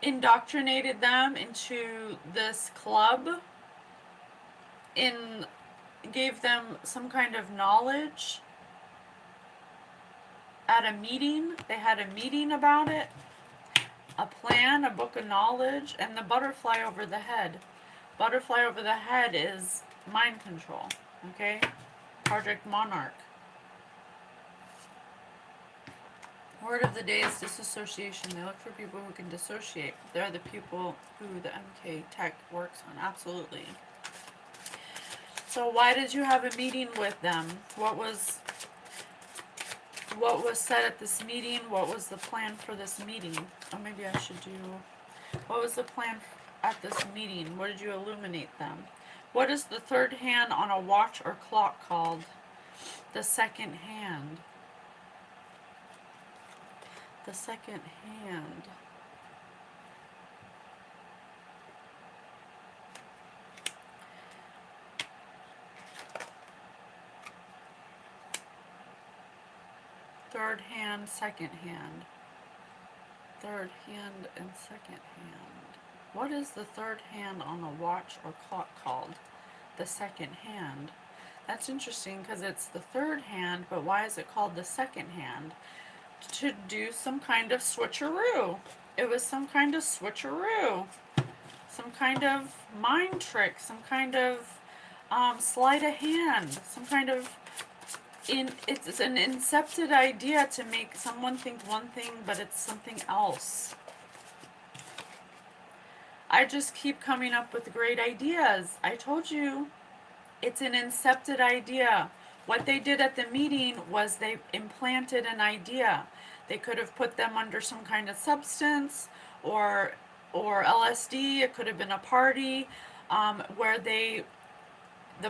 indoctrinated them into this club, gave them some kind of knowledge at a meeting. They had a meeting about it, a plan, a book of knowledge, and the butterfly over the head. Butterfly over the head is mind control, okay? Project Monarch. Word of the day is disassociation. They look for people who can dissociate. They're the people who the MK tech works on. Absolutely. So why did you have a meeting with them? What was said at this meeting? What was the plan for this meeting? Oh, maybe I should do... What was the plan at this meeting? What did you illuminate them? What is the third hand on a watch or clock called? The second hand. The second hand. Third hand, second hand. Third hand and second hand. What is the third hand on a watch or clock called? The second hand. That's interesting because it's the third hand, but why is it called the second hand? To do some kind of switcheroo. It was some kind of switcheroo. some kind of mind trick, some kind of sleight of hand, some kind of it's an incepted idea to make someone think one thing, but it's something else. I just keep coming up with great ideas. I told you, it's an incepted idea. What they did at the meeting was they implanted an idea. They could have put them under some kind of substance or LSD. It could have been a party where the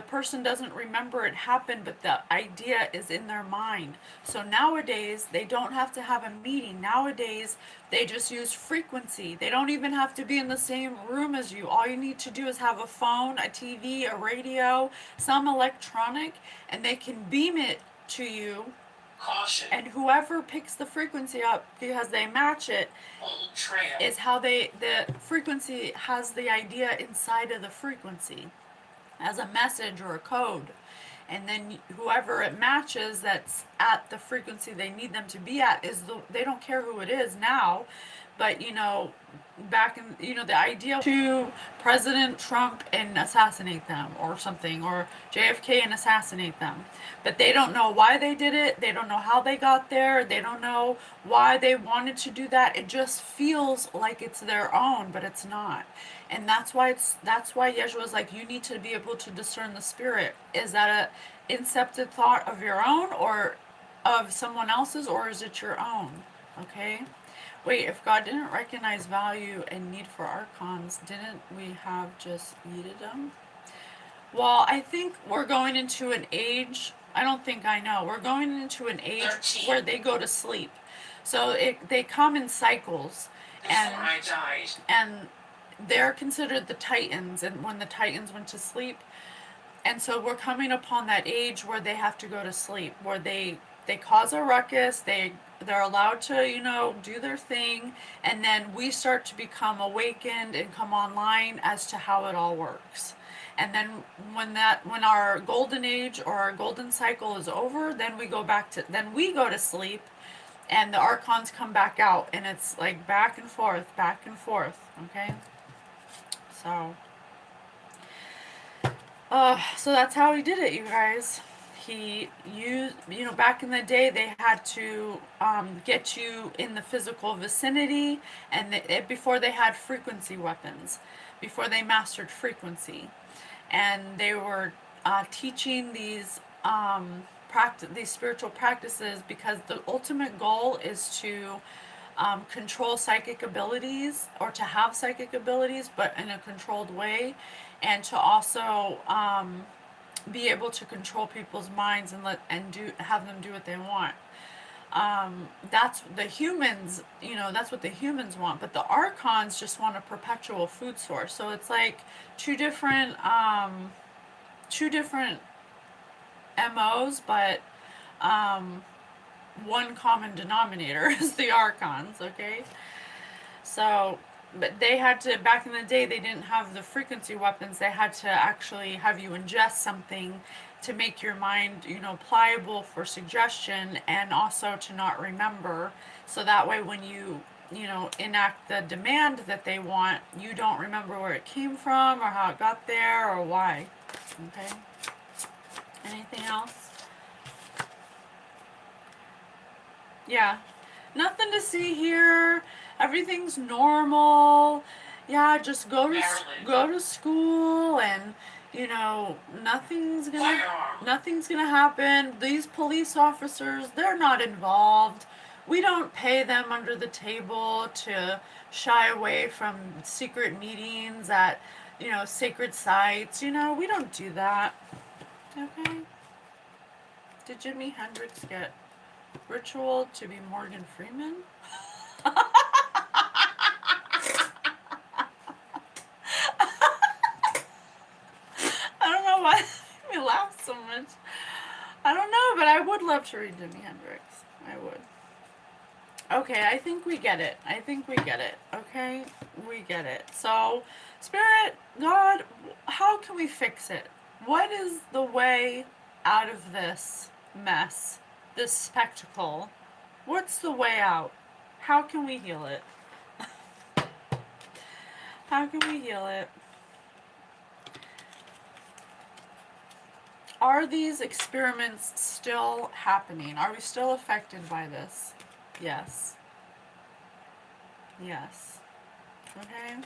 person doesn't remember it happened, but the idea is in their mind. So nowadays, they don't have to have a meeting. Nowadays, they just use frequency. They don't even have to be in the same room as you. All you need to do is have a phone, a TV, a radio, some electronic, and they can beam it to you. Caution. And whoever picks the frequency up because they match it Hold trail. is how the frequency has the idea inside of the frequency as a message or a code. And then whoever it matches that's at the frequency they need them to be at they don't care who it is now, but back in the idea to President Trump and assassinate them or something, or JFK and assassinate them. But they don't know why they did it, they don't know how they got there, they don't know why they wanted to do that. It just feels like it's their own, but it's not. And that's why Yeshua is like, you need to be able to discern the spirit. Is that a incepted thought of your own or of someone else's, or is it your own? Okay? Wait, if God didn't recognize value and need for archons, didn't we have just needed them? Well, I think we're going into an age, I don't think I know, we're going into an age 13. where they go to sleep. So they come in cycles. Before I died. And they're considered the Titans, and when the Titans went to sleep. And so we're coming upon that age where they have to go to sleep, where they cause a ruckus, they're allowed to, do their thing, and then we start to become awakened and come online as to how it all works. And then when our golden age or our golden cycle is over, then we go to sleep, and the archons come back out, and it's like back and forth, okay? So that's how he did it, you guys. He used, back in the day, they had to get you in the physical vicinity, and before they had frequency weapons, before they mastered frequency, and they were teaching these these spiritual practices because the ultimate goal is to control psychic abilities, or to have psychic abilities, but in a controlled way, and to also be able to control people's minds and have them do what they want. That's the humans, that's what the humans want, but the archons just want a perpetual food source. So it's like two different MOs, but one common denominator is the archons, okay? So, but they had to, back in the day, they didn't have the frequency weapons. They had to actually have you ingest something to make your mind, pliable for suggestion, and also to not remember. So that way when you enact the demand that they want, you don't remember where it came from or how it got there or why. Okay? Anything else? Yeah. Nothing to see here. Everything's normal. Yeah, just go to school, and nothing's gonna happen. These police officers, they're not involved. We don't pay them under the table to shy away from secret meetings at sacred sites. We don't do that. Okay? Did Jimi Hendrix get ritual to be Morgan Freeman? I don't know why we laugh so much. I don't know, but I would love to read Jimi Hendrix. I would. Okay, I think we get it. Okay? We get it. So, Spirit, God, how can we fix it? What is the way out of this mess, this spectacle? What's the way out? How can we heal it? How can we heal it? Are these experiments still happening? Are we still affected by this? Yes. Yes. Okay.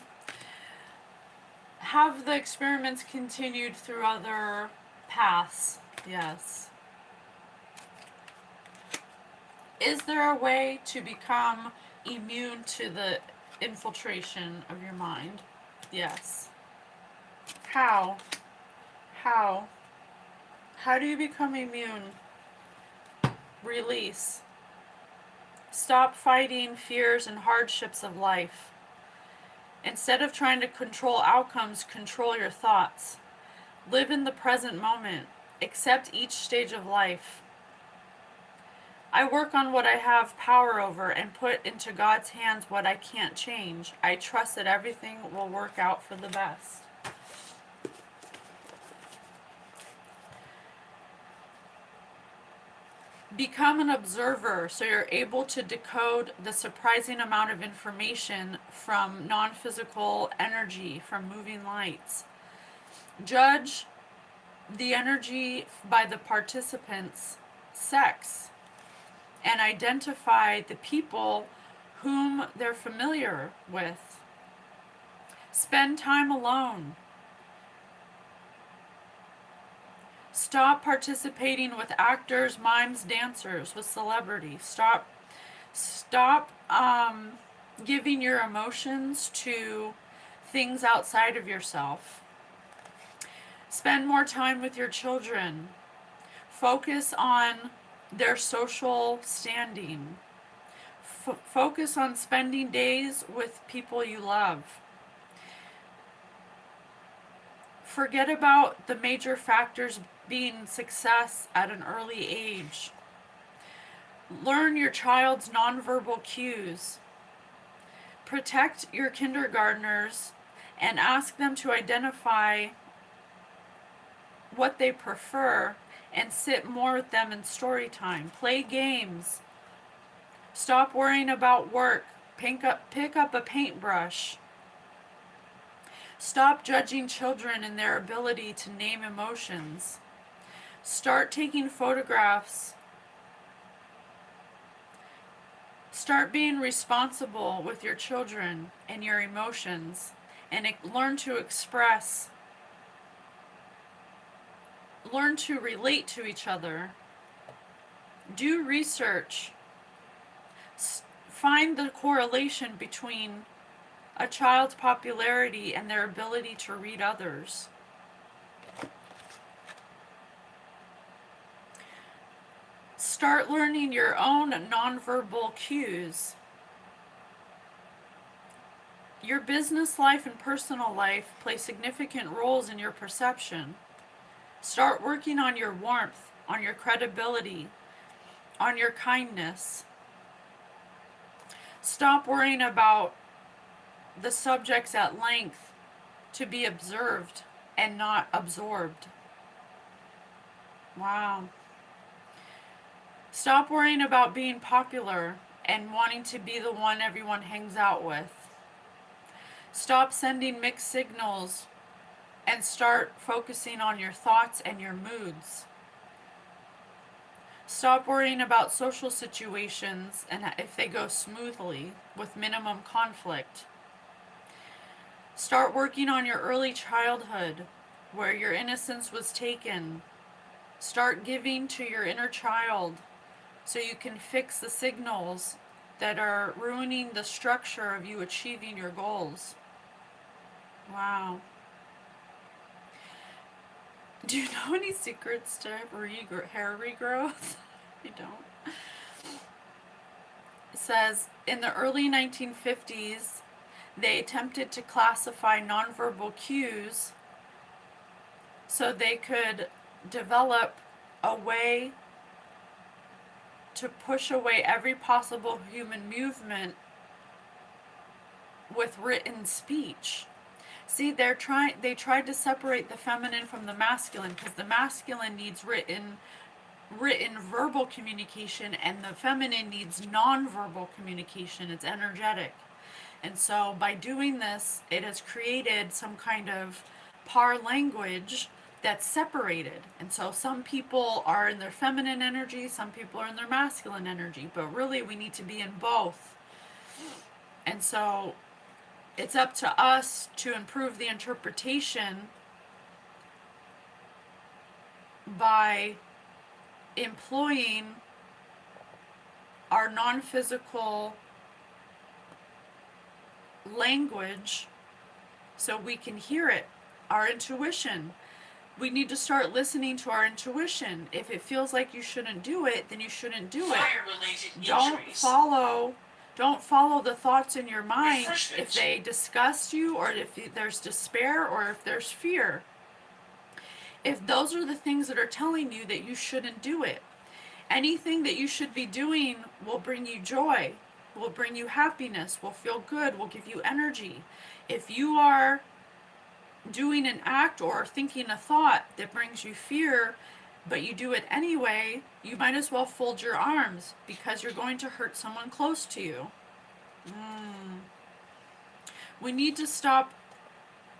Have the experiments continued through other paths? Yes. Is there a way to become immune to the infiltration of your mind? Yes. How? How? How do you become immune? Release. Stop fighting fears and hardships of life. Instead of trying to control outcomes, control your thoughts. Live in the present moment. Accept each stage of life. I work on what I have power over and put into God's hands what I can't change. I trust that everything will work out for the best. Become an observer so you're able to decode the surprising amount of information from non-physical energy, from moving lights. Judge the energy by the participants' sex and identify the people whom they're familiar with. Spend time alone. Stop participating with actors, mimes, dancers, with celebrities. Stop giving your emotions to things outside of yourself. Spend more time with your children. Focus on their social standing. Focus on spending days with people you love. Forget about the major factors being success at an early age. Learn your child's nonverbal cues. Protect your kindergartners and ask them to identify what they prefer and sit more with them in story time. Play games. Stop worrying about work. Pick up a paintbrush. Stop judging children in their ability to name emotions. Start taking photographs. Start being responsible with your children and your emotions, and learn to express. Learn to relate to each other. Do research. Find the correlation between a child's popularity and their ability to read others. Start learning your own nonverbal cues. Your business life and personal life play significant roles in your perception. Start working on your warmth, on your credibility, on your kindness. Stop worrying about the subjects at length to be observed and not absorbed. Wow. Stop worrying about being popular and wanting to be the one everyone hangs out with. Stop sending mixed signals and start focusing on your thoughts and your moods. Stop worrying about social situations and if they go smoothly with minimum conflict. Start working on your early childhood where your innocence was taken. Start giving to your inner child so you can fix the signals that are ruining the structure of you achieving your goals. Wow. Do you know any secrets to hair regrowth? You don't. It says, in the early 1950s, they attempted to classify nonverbal cues so they could develop a way to push away every possible human movement with written speech. See, they tried to separate the feminine from the masculine because the masculine needs written verbal communication and the feminine needs nonverbal communication. It's energetic. And so by doing this, it has created some kind of par language that's separated. And so some people are in their feminine energy, some people are in their masculine energy, but really we need to be in both. And so it's up to us to improve the interpretation by employing our non-physical language so we can hear it. Our intuition. We need to start listening to our intuition. If it feels like you shouldn't do it, then you shouldn't do it. Fire-related Don't injuries. follow the thoughts in your mind Refreshment. if they disgust you, or if there's despair, or if there's fear. If those are the things that are telling you that you shouldn't do it. Anything that you should be doing will bring you joy, will bring you happiness, will feel good, will give you energy. If you are doing an act or thinking a thought that brings you fear, but you do it anyway, you might as well fold your arms, because you're going to hurt someone close to you. We need to stop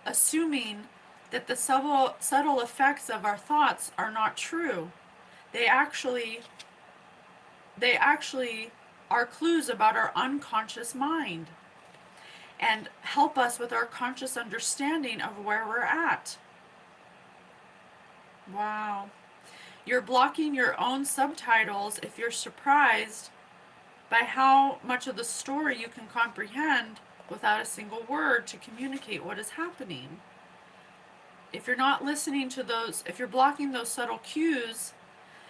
assuming that the subtle effects of our thoughts are not true. They actually are clues about our unconscious mind and help us with our conscious understanding of where we're at. Wow. You're blocking your own subtitles if you're surprised by how much of the story you can comprehend without a single word to communicate what is happening. If you're not listening to those, if you're blocking those subtle cues,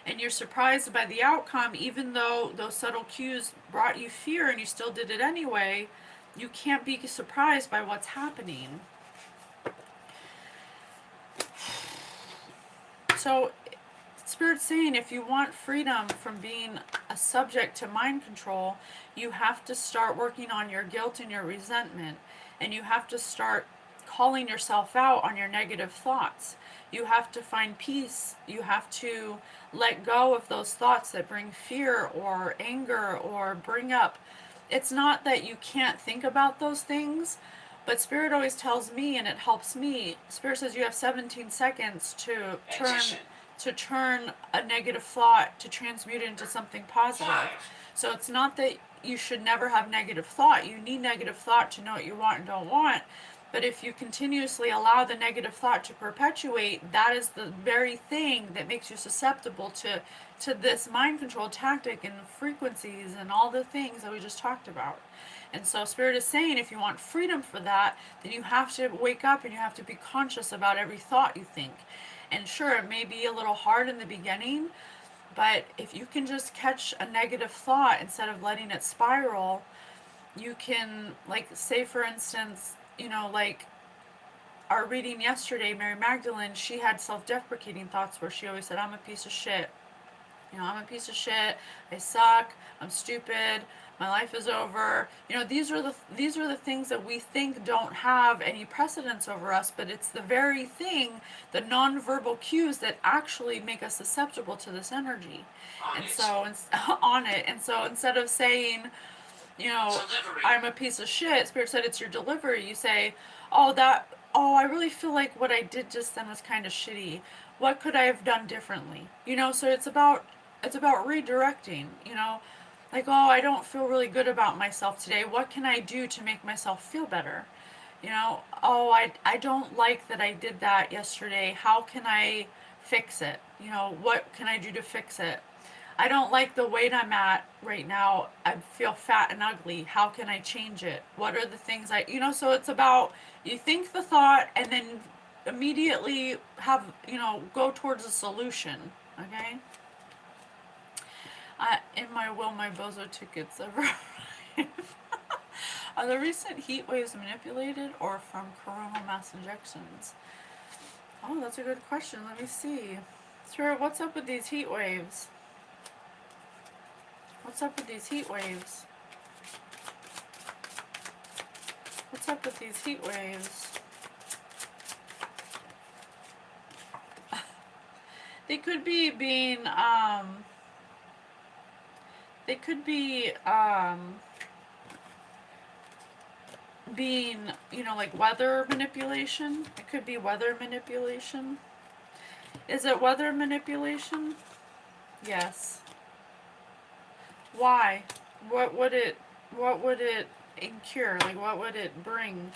and you're surprised by the outcome, even though those subtle cues brought you fear and you still did it anyway, you can't be surprised by what's happening. So, Spirit's saying if you want freedom from being a subject to mind control, you have to start working on your guilt and your resentment, and you have to start calling yourself out on your negative thoughts. You have to find peace. You have to let go of those thoughts that bring fear or anger or bring up. It's not that you can't think about those things, but Spirit always tells me, and it helps me. Spirit says you have 17 seconds to turn a negative thought, to transmute it into something positive. So it's not that you should never have negative thought. You need negative thought to know what you want and don't want. But if you continuously allow the negative thought to perpetuate, that is the very thing that makes you susceptible to this mind control tactic and frequencies and all the things that we just talked about. And so Spirit is saying if you want freedom for that, then you have to wake up and you have to be conscious about every thought you think. And sure, it may be a little hard in the beginning, but if you can just catch a negative thought instead of letting it spiral, you can, like, say for instance, like our reading yesterday, Mary Magdalene, she had self-deprecating thoughts where she always said, I'm a piece of shit. I'm a piece of shit. I suck. I'm stupid. My life is over. These are the things that we think don't have any precedence over us, but it's the very thing, the nonverbal cues that actually make us susceptible to this energy. On it. And so instead of saying, Delivery. I'm a piece of shit, Spirit said it's your delivery. You say, I really feel like what I did just then was kind of shitty. What could I have done differently? So it's about redirecting, like, I don't feel really good about myself today. What can I do to make myself feel better? I don't like that I did that yesterday. How can I fix it? What can I do to fix it? I don't like the weight I'm at right now. I feel fat and ugly. How can I change it? What are the things so it's about, you think the thought and then immediately go towards a solution, okay? In my will, my bozo tickets have arrived. Are the recent heat waves manipulated or from coronal mass injections? Oh, that's a good question. Let me see. Spirit, what's up with these heat waves? What's up with these heat waves? What's up with these heat waves? They could be being, they could be, being, you know, like weather manipulation. It could be weather manipulation. Is it weather manipulation? Yes. Why? What would it incur? Like what would it bring?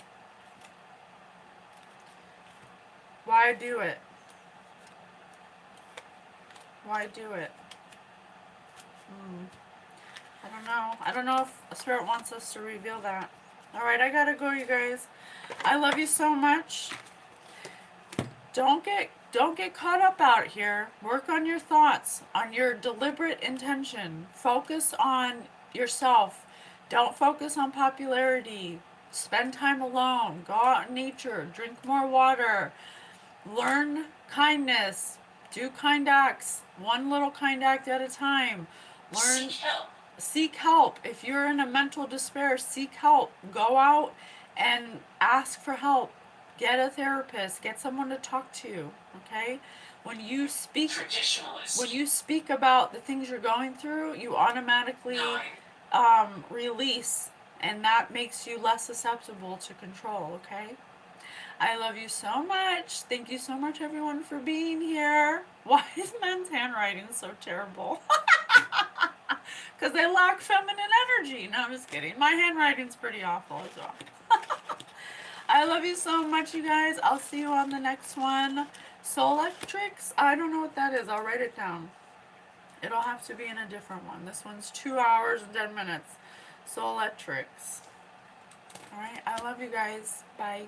Why do it? Why do it? I don't know. I don't know if Spirit wants us to reveal that. Alright, I gotta go, you guys. I love you so much. Don't get caught up out here. Work on your thoughts, on your deliberate intention. Focus on yourself. Don't focus on popularity. Spend time alone. Go out in nature. Drink more water. Learn kindness. Do kind acts. One little kind act at a time. Learn. Seek help. Seek help. If you're in a mental despair, seek help. Go out and ask for help. Get a therapist. Get someone to talk to. Okay? When you speak about the things you're going through, you automatically release, and that makes you less susceptible to control. Okay? I love you so much. Thank you so much, everyone, for being here. Why is men's handwriting so terrible? Because they lack feminine energy. No, I'm just kidding. My handwriting's pretty awful as well. I love you so much, you guys. I'll see you on the next one. Soul Electrics? I don't know what that is. I'll write it down. It'll have to be in a different one. This one's 2 hours and 10 minutes. Soul Electrics. Alright, I love you guys. Bye.